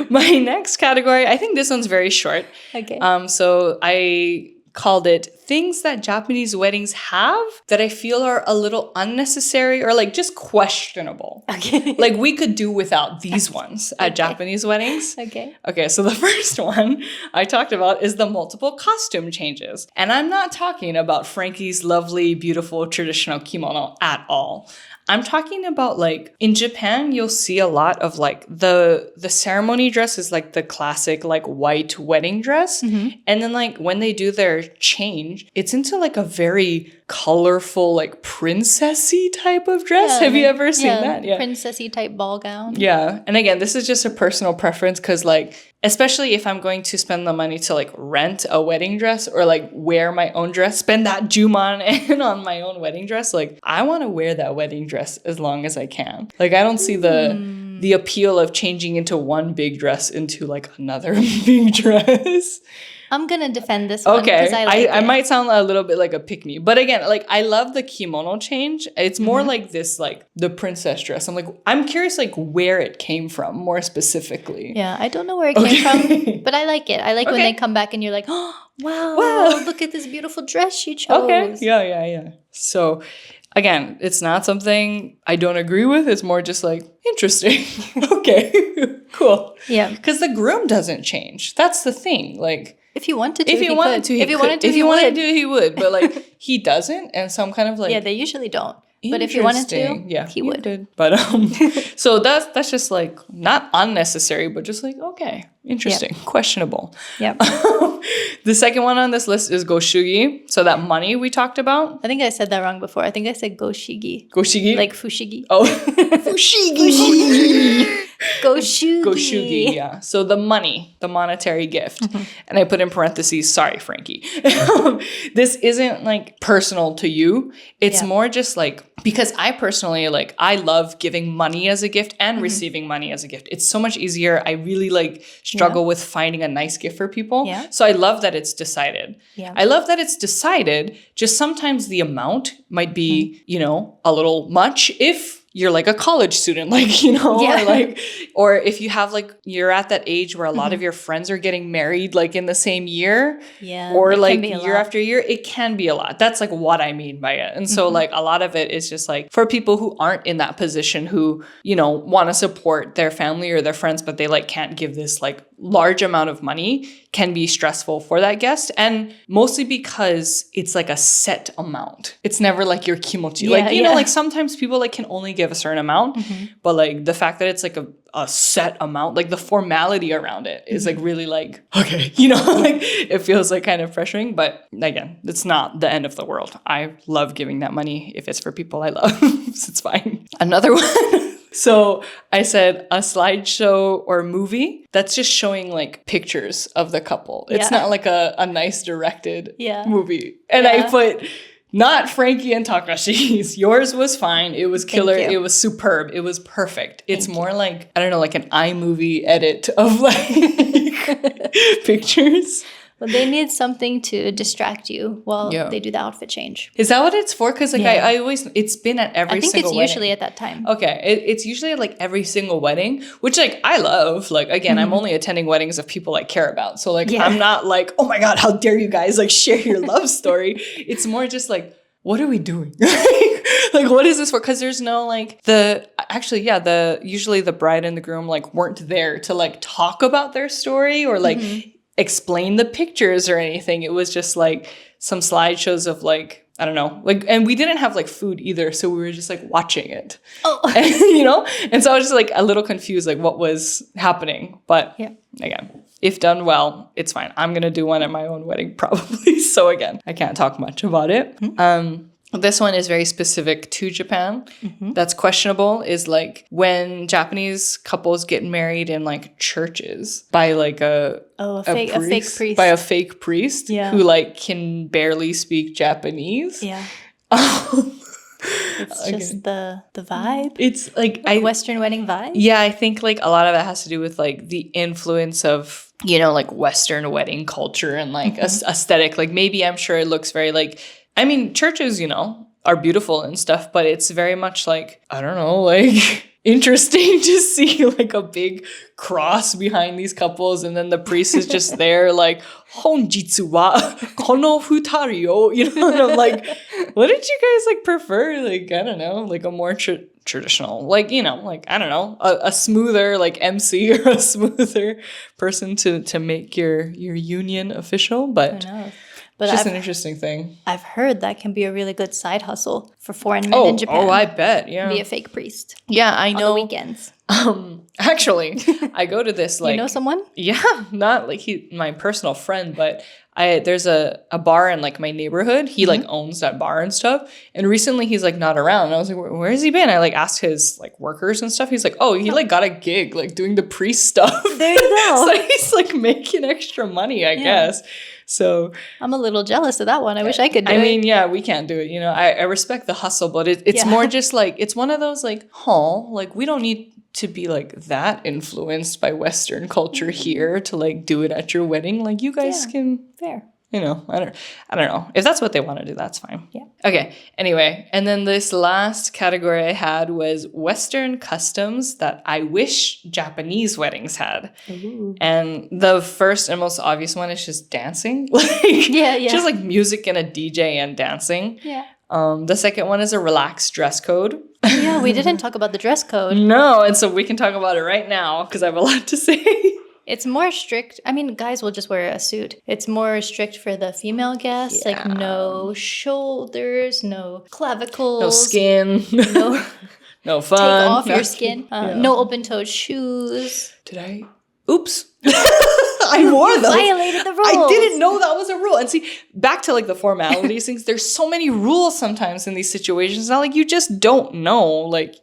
My next category, I think this one's very short. Okay. So I called it things that Japanese weddings have that I feel are a little unnecessary or like just questionable. Okay. Like we could do without these ones at Japanese weddings. Okay, so the first one I talked about is the multiple costume changes. And I'm not talking about Frankie's lovely, beautiful, traditional kimono at all. I'm talking about like in Japan, you'll see a lot of like the ceremony dress is like the classic like white wedding dress. And then like when they do their change, it's into like a very colorful like princessy type of dress. Have you ever seen that? Yeah, princessy type ball gown. Yeah. And again, this is just a personal preference because like especially if I'm going to spend the money to like rent a wedding dress or like wear my own dress, spend that juman and on my own wedding dress, like I want to wear that wedding dress as long as I can. Like I don't see the appeal of changing into one big dress into like another big dress. I'm going to defend this one because I might sound a little bit like a pick-me. But again, like I love the kimono change. It's more like this, like the princess dress. I'm curious like where it came from more specifically. Yeah, I don't know where it came from, but I like it. I like when they come back and you're like, oh, wow, look at this beautiful dress she chose. Okay, yeah. So again, it's not something I don't agree with. It's more just like, interesting. Okay, cool. Yeah. Because the groom doesn't change. That's the thing. Like, if he wanted to, if he wanted to, he would. But like, he doesn't. And so I'm kind of like, yeah, they usually don't. But if he wanted to, he would. Did. But so that's just like not unnecessary, but just like, okay, interesting, questionable. Yeah. The second one on this list is goshugi. So that money we talked about. I think I said that wrong before. I think I said goshigi. Goshigi? Like fushigi. Oh, fushigi. Goshugi, yeah. So the money, the monetary gift. And I put in parentheses, sorry, Frankie. This isn't like personal to you. It's more just like, because I personally, like, I love giving money as a gift and receiving money as a gift. It's so much easier. I really like struggle with finding a nice gift for people. Yeah. So I love that it's decided. Yeah. I love that it's decided. Just sometimes the amount might be, you know, a little much if you're like a college student, like, you know, or like, or if you have like, you're at that age where a lot of your friends are getting married like in the same year, or like year after year, it can be a lot. That's like what I mean by it. And so like a lot of it is just like for people who aren't in that position, who, you know, want to support their family or their friends, but they like can't give this like large amount of money, can be stressful for that guest. And mostly because it's like a set amount. It's never like your kimochi. Like, you know, like sometimes people like can only give a certain amount, but like the fact that it's like a set amount, like the formality around it is like really like, okay, you know, like it feels like kind of pressuring, but again, it's not the end of the world. I love giving that money if it's for people I love. So it's fine. Another one. So I said a slideshow or movie that's just showing like pictures of the couple. It's not like a nice directed movie. And I put not Frankie and Takashi's. Yours was fine. It was killer. It was superb. It was perfect. It's more like, I don't know, like an iMovie edit of like pictures. Well, they need something to distract you while they do the outfit change. Is that what it's for? Because like I always, it's been at every single wedding. I think it's usually at that time. Okay. It's usually at like every single wedding, which like I love. Like, again, I'm only attending weddings of people I care about. So like, I'm not like, oh my God, how dare you guys like share your love story. It's more just like, what are we doing? Like, what is this for? Because there's no like usually the bride and the groom like weren't there to like talk about their story or like explain the pictures or anything. It was just like some slideshows of like, I don't know, like, and we didn't have like food either. So we were just like watching it, and, you know? And so I was just like a little confused, like what was happening. But again, if done well, it's fine. I'm going to do one at my own wedding probably. So again, I can't talk much about it. This one is very specific to Japan. That's questionable is like when Japanese couples get married in like churches by like a fake priest. By a fake priest who like can barely speak Japanese. Yeah. It's just the vibe. It's like a Western wedding vibe. Yeah, I think like a lot of it has to do with like the influence of, you know, like Western wedding culture and like aesthetic. Like maybe I'm sure it looks very like, I mean, churches, you know, are beautiful and stuff, but it's very much like, I don't know, like interesting to see like a big cross behind these couples, and then the priest is just there like, honjitsu wa kono futari yo, you know, and I'm like, what did you guys like prefer? Like, I don't know, like a more traditional, like, you know, like, I don't know, a smoother like MC or a smoother person to make your union official, but But just an interesting thing. I've heard that can be a really good side hustle for foreign men in Japan. Oh, I bet, yeah. Be a fake priest. Yeah, I know. On the weekends. Actually, I go to this like... You know someone? Yeah, not like my personal friend, but there's a bar in like my neighborhood. He like owns that bar and stuff. And recently he's like not around. And I was like, where has he been? I like asked his like workers and stuff. He's like, he like got a gig like doing the priest stuff. There you go. So he's like making extra money, I guess. So I'm a little jealous of that one. I wish I could do it. I mean, yeah, we can't do it. You know, I respect the hustle, but it's more just like, it's one of those like, like we don't need to be like that influenced by Western culture here to like do it at your wedding. Like you guys can, you know, I don't know. If that's what they want to do, that's fine. Yeah. Okay. Anyway, and then this last category I had was Western customs that I wish Japanese weddings had. Ooh. And the first and most obvious one is just dancing. Just like music and a DJ and dancing. Yeah. The second one is a relaxed dress code. Yeah, we didn't talk about the dress code. No, and so we can talk about it right now because I have a lot to say. It's more strict. I mean, guys will just wear a suit. It's more strict for the female guests. Yeah. Like no shoulders, no clavicles. No skin. No fun. Take off your skin. No open-toed shoes. Did I? Oops. I wore them. Violated the rules. I didn't know that was a rule. And see, back to like the formalities things, there's so many rules sometimes in these situations. Not like you just don't know, like,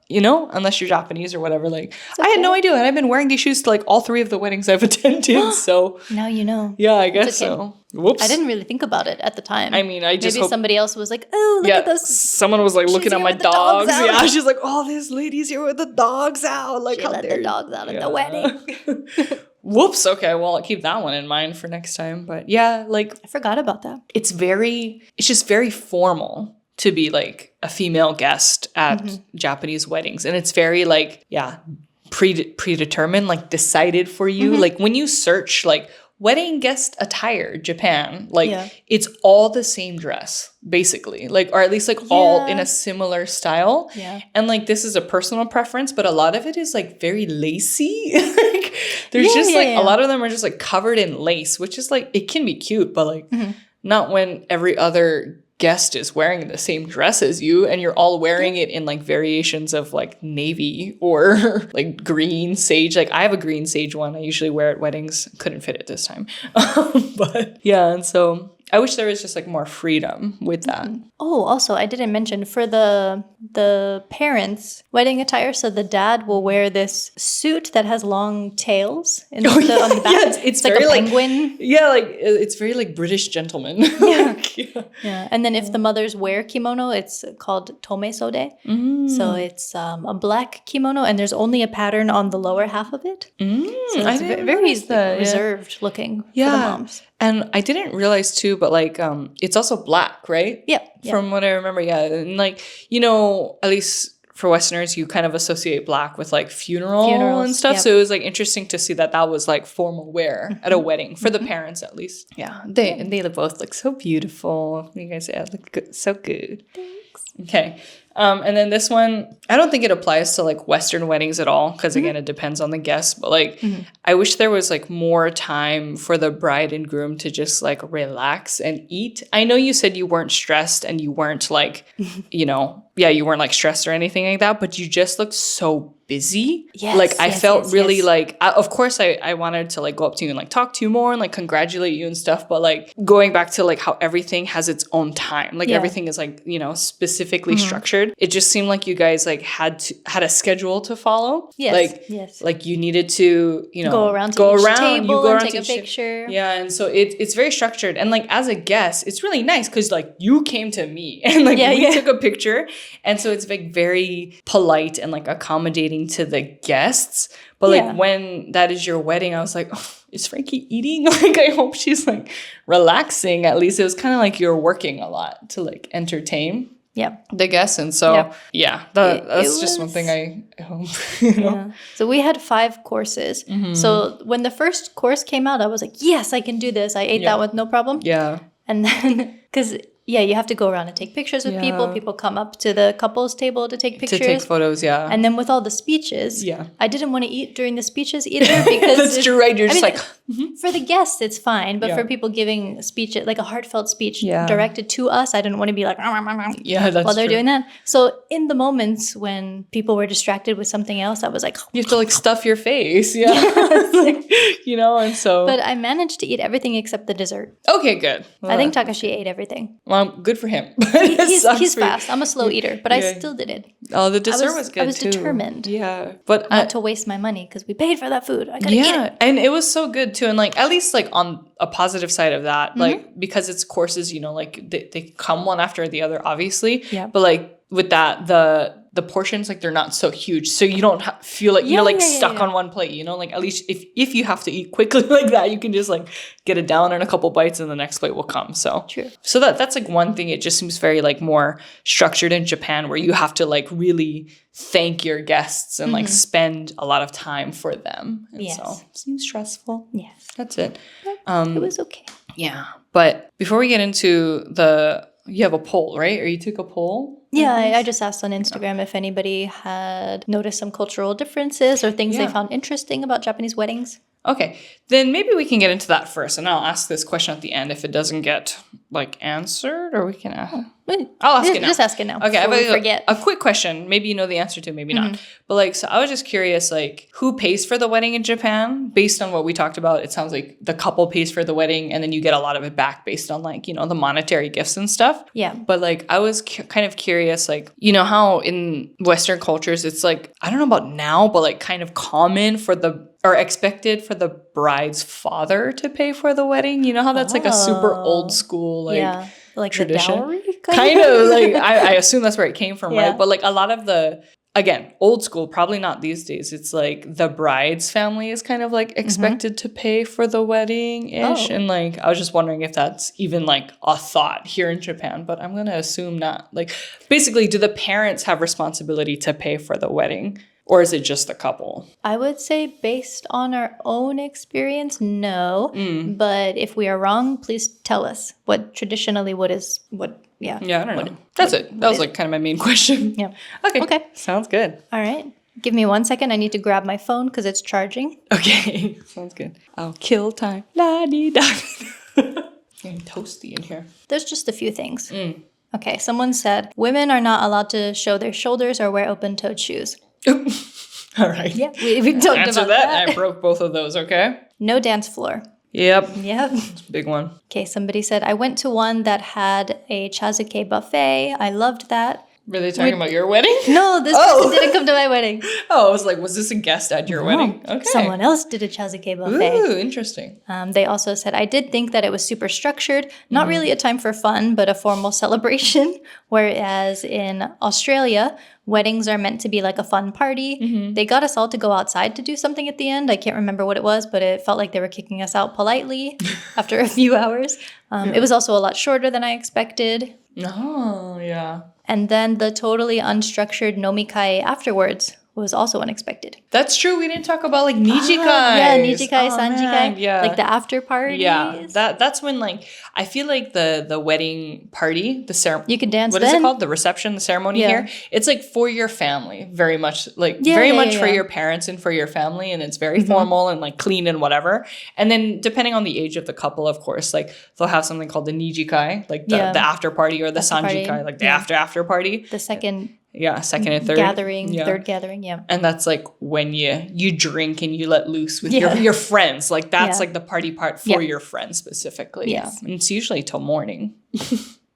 you know, unless you're Japanese or whatever. Like, I had no idea. And I've been wearing these shoes to like all 3 of the weddings I've attended. So now you know. Yeah, I guess so. Whoops. I didn't really think about it at the time. I mean, I just maybe somebody else was like, oh, look at those. Someone was like looking at my dogs. Yeah, she's like, oh, this lady's here with the dogs out. Like, she let the dogs out at the wedding. Whoops. Okay, well, I'll keep that one in mind for next time. But yeah, like... I forgot about that. It's just very formal to be like a female guest at Japanese weddings. And it's very like, predetermined, like decided for you. Like when you search like wedding guest attire Japan, like it's all the same dress basically, like, or at least like all in a similar style. And like this is a personal preference, but a lot of it is like very lacy. Like there's a lot of them are just like covered in lace, which is like, it can be cute, but like not when every other guest is wearing the same dress as you and you're all wearing it in like variations of like navy or like green sage. Like I have a green sage one I usually wear at weddings. Couldn't fit it this time. But yeah, and so I wish there was just like more freedom with that. Oh, also I didn't mention for the parents' wedding attire. So the dad will wear this suit that has long tails on the back. Yeah, it's like very a penguin. Like, yeah, like it's very like British gentleman. Yeah. And then if the mothers wear kimono, it's called tomesode. So it's a black kimono, and there's only a pattern on the lower half of it. So it's very reserved looking for the moms. And I didn't realize too, but like it's also black, right? Yeah. From what I remember, and like, you know, at least for Westerners, you kind of associate black with like funerals and stuff. So it was like interesting to see that was like formal wear at a wedding for the parents, at least. Yeah, they both look so beautiful. You guys look good, so good. Thanks. Okay. And then this one, I don't think it applies to like Western weddings at all, because again, it depends on the guest. But like, I wish there was like more time for the bride and groom to just like relax and eat. I know you said you weren't stressed and you weren't like, you know, you weren't like stressed or anything like that, but you just looked so busy. Like I felt really like, of course I wanted to like go up to you and like talk to you more and like congratulate you and stuff. But like going back to like how everything has its own time, like everything is like, you know, specifically structured. It just seemed like you guys like had a schedule to follow. Like you needed to, you know, go around table and take a picture. And so it's very structured. And like as a guest, it's really nice because like you came to me and like we took a picture. And so it's like very polite and like accommodating to the guests. But like when that is your wedding, I was like, oh, is Frankie eating? Like I hope she's like relaxing. At least it was kind of like you're working a lot to like entertain the guests. And so that's just one thing I hope, you know. So we had 5 courses. So when the first course came out, I was like, yes, I can do this. I ate that with no problem. And then because you have to go around and take pictures with people. People come up to the couples table to take pictures. To take photos, And then with all the speeches, I didn't want to eat during the speeches either because that's true, right? You're just like for the guests, it's fine, but for people giving speech, like a heartfelt speech directed to us, I didn't want to be like while they're doing that. So in the moments when people were distracted with something else, I was like, you have to like stuff your face, you know, and so. But I managed to eat everything except the dessert. Okay, good. Well, I think Takashi ate everything. Well, good for him. He's fast. I'm a slow eater, but I still did it. Oh, the dessert was good too. I was determined. But not to waste my money because we paid for that food. I gotta eat it. And it was so good too. And like at least like on a positive side of that, like because it's courses, you know, like they come one after the other, obviously. But like with that, the portions, like they're not so huge, so you don't feel like you're like stuck on one plate, you know, like at least if you have to eat quickly like that, you can just like get it down in a couple bites and the next plate will come. So true. So that's like one thing. It just seems very like more structured in Japan, where you have to like really thank your guests and like spend a lot of time for them. And so it seems stressful. That's it. It was okay. But before we get into you have a poll, right? Or you took a poll? Yeah, I just asked on Instagram if anybody had noticed some cultural differences or things they found interesting about Japanese weddings. Okay, then maybe we can get into that first, and I'll ask this question at the end if it doesn't get like answered, or we can ask. I'll ask it now. Just ask it now. Okay, I have forget. A quick question. Maybe you know the answer to, maybe not. But like, so I was just curious, like, who pays for the wedding in Japan? Based on what we talked about, it sounds like the couple pays for the wedding, and then you get a lot of it back based on like, you know, the monetary gifts and stuff. Yeah. But like, I was kind of curious, like, you know how in Western cultures, it's like, I don't know about now, but like kind of common or expected for the bride's father to pay for the wedding. You know how that's like a super old school like like tradition. The dowry kind of like I assume that's where it came from, right? But like a lot of the again, old school, probably not these days. It's like the bride's family is kind of like expected to pay for the wedding-ish. And like, I was just wondering if that's even like a thought here in Japan, but I'm going to assume not. Like, basically, do the parents have responsibility to pay for the wedding? Or is it just the couple? I would say based on our own experience, no. But if we are wrong, please tell us what traditionally Yeah, I don't know. That's it. That was like kind of my main question. Yeah. Okay. Sounds good. All right. Give me 1 second. I need to grab my phone because it's charging. Okay. Sounds good. I'll kill time. La-di-da. Getting toasty in here. There's just a few things. Okay. Someone said, women are not allowed to show their shoulders or wear open-toed shoes. All right. Yeah, we talked Answer about that. I broke both of those, okay? No dance floor. Yep. It's a big one. Okay, somebody said, I went to one that had a chazuke buffet. I loved that. Were they talking about your wedding? No, this person didn't come to my wedding. Oh, I was like, was this a guest at your wedding? Okay. Someone else did a chazuke buffet. Ooh, interesting. They also said, I did think that it was super structured. Not really a time for fun, but a formal celebration. Whereas in Australia, weddings are meant to be like a fun party. They got us all to go outside to do something at the end. I can't remember what it was, but it felt like they were kicking us out politely after a few hours. It was also a lot shorter than I expected. Oh, yeah. And then the totally unstructured nomikai afterwards was also unexpected. That's true. We didn't talk about like nijikai. Yeah, nijikai, sanjikai. Yeah. Like the after parties. Yeah. That's when like I feel like the wedding party, the ceremony. You can dance. What then. is it called? The reception, the ceremony here. It's like for your family, very much like for your parents and for your family, and it's very formal and like clean and whatever. And then depending on the age of the couple, of course, like they'll have something called the nijikai, like the after party, or the sanjikai, like the after party. The second. Yeah, second and third. Third gathering, And that's like when you drink and you let loose with your friends. Like that's like the party part for your friends specifically. Yes. Yeah. And it's usually till morning.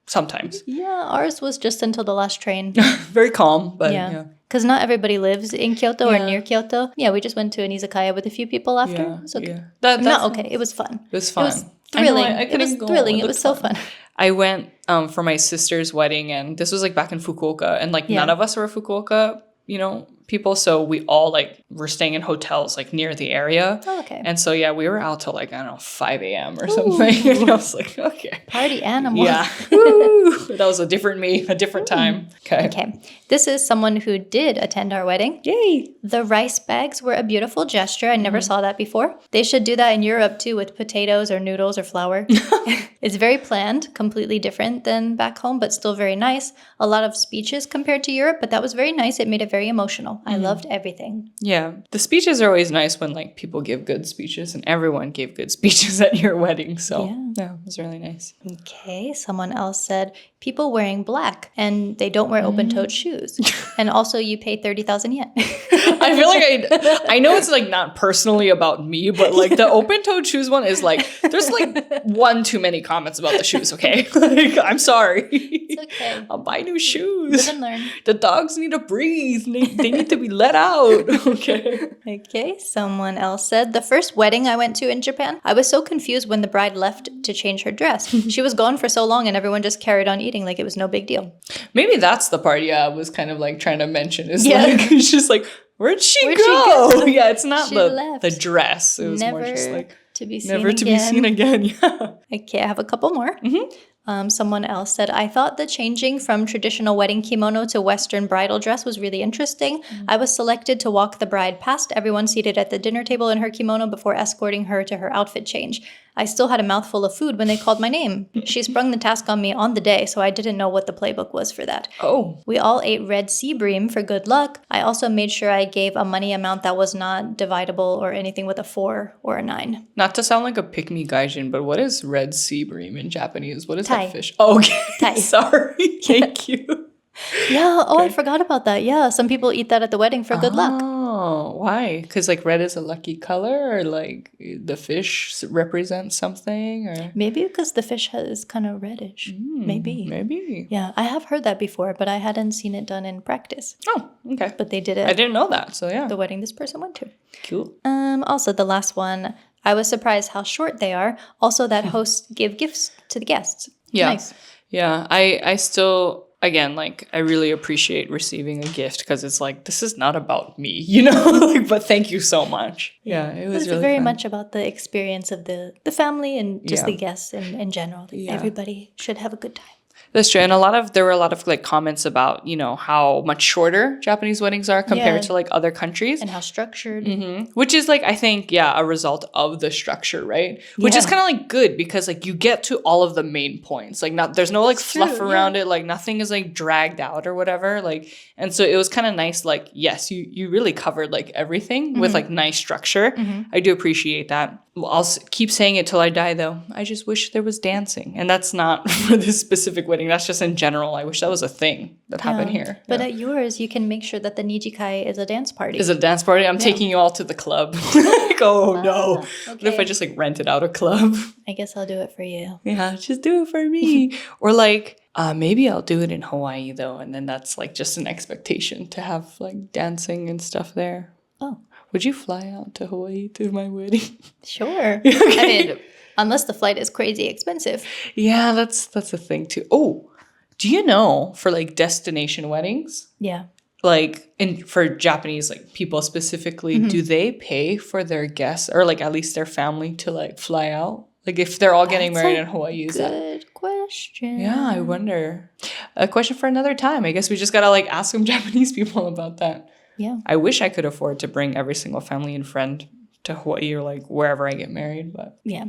Sometimes. Yeah, ours was just until the last train. Very calm, but yeah. Because not everybody lives in Kyoto or near Kyoto. Yeah, we just went to an izakaya with a few people after. Yeah, it was okay. That's not okay. It was fun. It was fun. It was thrilling. It was thrilling. It was so fun. I went for my sister's wedding, and this was like back in Fukuoka, and like none of us were Fukuoka, people. So we all like were staying in hotels like near the area. Oh, okay. And so we were out till like, I don't know, 5 a.m. or something. And I was like, okay. Party animal. Yeah. Woo! That was a different me, a different time. Okay. This is someone who did attend our wedding. Yay. The rice bags were a beautiful gesture. I never saw that before. They should do that in Europe too with potatoes or noodles or flour. It's very planned, completely different than back home, but still very nice. A lot of speeches compared to Europe, but that was very nice. It made it very emotional. I loved everything. Yeah. The speeches are always nice when like people give good speeches, and everyone gave good speeches at your wedding. So yeah, it was really nice. Okay. Someone else said people wearing black and they don't wear open-toed shoes. And also you pay 30,000 yen. I feel like I know it's like not personally about me, but like the open-toed shoes one is like, there's like one too many comments about the shoes, okay? Like, I'm sorry. It's okay. I'll buy new shoes. Live and learn. The dogs need to breathe. They need to be let out. Okay. Okay. Someone else said, the first wedding I went to in Japan, I was so confused when the bride left to change her dress. She was gone for so long and everyone just carried on eating like it was no big deal. Maybe that's the part, I was kind of like trying to mention is like, it's just like, where'd she go? Yeah, it's not the dress. It was never more just like, to be seen never again. to be seen again. Yeah. Okay, I have a couple more. Someone else said, I thought the changing from traditional wedding kimono to Western bridal dress was really interesting. I was selected to walk the bride past everyone seated at the dinner table in her kimono before escorting her to her outfit change. I still had a mouthful of food when they called my name. She sprung the task on me on the day, so I didn't know what the playbook was for that. Oh. We all ate red sea bream for good luck. I also made sure I gave a money amount that was not dividable or anything with a 4 or a 9. Not to sound like a pick-me gaijin, but what is red sea bream in Japanese? What is Thai. that fish? Oh, okay. Thai. Sorry. Thank you. Yeah. Oh, I forgot about that. Yeah. Some people eat that at the wedding for good luck. Oh, why? Because like red is a lucky color, or like the fish represents something, or maybe because the fish is kind of reddish. Maybe. Yeah, I have heard that before, but I hadn't seen it done in practice. Oh, okay. But they did it. I didn't know that. So yeah, the wedding this person went to. Cool. Also, the last one, I was surprised how short they are. Also, that hosts give gifts to the guests. Yeah. Nice. Yeah, I still again, like, I really appreciate receiving a gift because it's like, this is not about me, you know? Like, but thank you so much. Yeah, it was really very fun. much about the experience of the family and just the guests in general. Everybody should have a good time. That's true. And there were a lot of like comments about, you know, how much shorter Japanese weddings are compared to like other countries. And how structured. Which is like, I think, a result of the structure, right? Which is kind of like good because like you get to all of the main points. Like there's no like fluff around it. Like nothing is like dragged out or whatever. Like, and so it was kind of nice. Like, yes, you really covered like everything with like nice structure. I do appreciate that. I'll keep saying it till I die, though. I just wish there was dancing. And that's not for this specific wedding. That's just in general. I wish that was a thing that happened here. But at yours, you can make sure that the nijikai is a dance party. Is a dance party? I'm taking you all to the club. Like, oh, no. Okay. What if I just, like, rented out a club? I guess I'll do it for you. Yeah, just do it for me. Or, like, maybe I'll do it in Hawaii, though. And then that's, like, just an expectation to have, like, dancing and stuff there. Oh. Would you fly out to Hawaii to my wedding? Sure. Okay. I mean, unless the flight is crazy expensive. Yeah, that's a thing too. Oh, do you know for like destination weddings? Yeah. Like for Japanese like people specifically, do they pay for their guests or like at least their family to like fly out? Like if they're all getting married in Hawaii, is that? Good question. Yeah, I wonder. A question for another time. I guess we just gotta like ask some Japanese people about that. Yeah. I wish I could afford to bring every single family and friend to Hawaii or like wherever I get married, but yeah.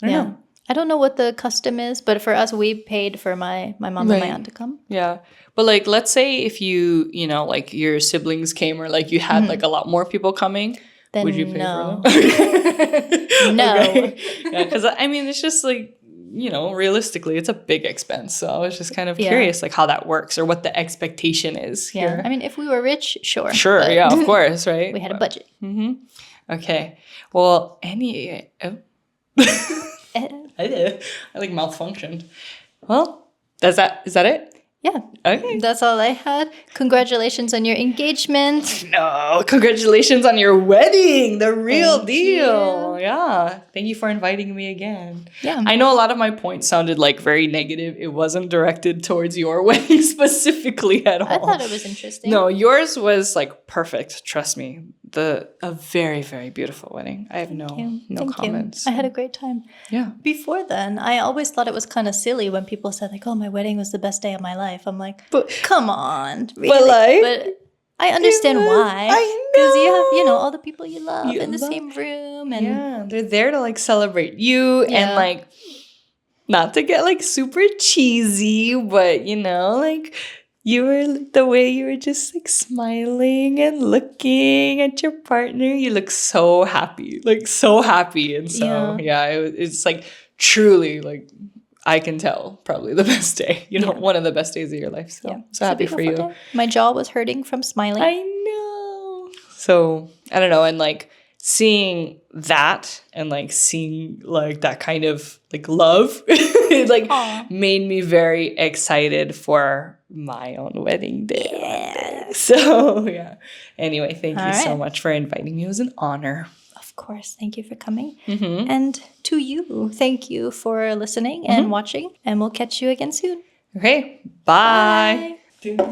I don't know. I don't know what the custom is, but for us, we paid for my mom and my aunt to come. Yeah. But like, let's say if you know, like your siblings came or like you had like a lot more people coming, then would you pay no. for them? No. Okay. Yeah, because I mean, it's just like, you know, realistically, it's a big expense. So I was just kind of curious, like how that works or what the expectation is here. I mean, if we were rich, sure. Sure, yeah, of course, right? We had a budget. Okay. Well, I like malfunctioned. Well, is that it? Yeah. Okay. That's all I had. Congratulations on your engagement. No, congratulations on your wedding. The real Thank deal. you. Yeah. Thank you for inviting me again. Yeah. I know a lot of my points sounded like very negative. It wasn't directed towards your wedding specifically at all. I thought it was interesting. No, yours was like perfect. Trust me. A very, very beautiful wedding. I have no comments. I had a great time. Yeah. Before then, I always thought it was kind of silly when people said like, "Oh, my wedding was the best day of my life." I'm like, but come on, really? But I understand why. Because you have, you know, all the people you love in the same room, and they're there to like celebrate you and like, not to get like super cheesy, but you know, like. The way you were just like smiling and looking at your partner, you look so happy, and so it's like truly like I can tell probably the best day, you know, one of the best days of your life. So so happy for you. Day. My jaw was hurting from smiling. I know. So I don't know, and like seeing that and like seeing like that kind of like love, it like made me very excited for my own wedding day. Yeah. So yeah. Anyway, thank you so much for inviting me. It was an honor. Of course. Thank you for coming. And to you, thank you for listening and watching. And we'll catch you again soon. Okay. Bye. Bye.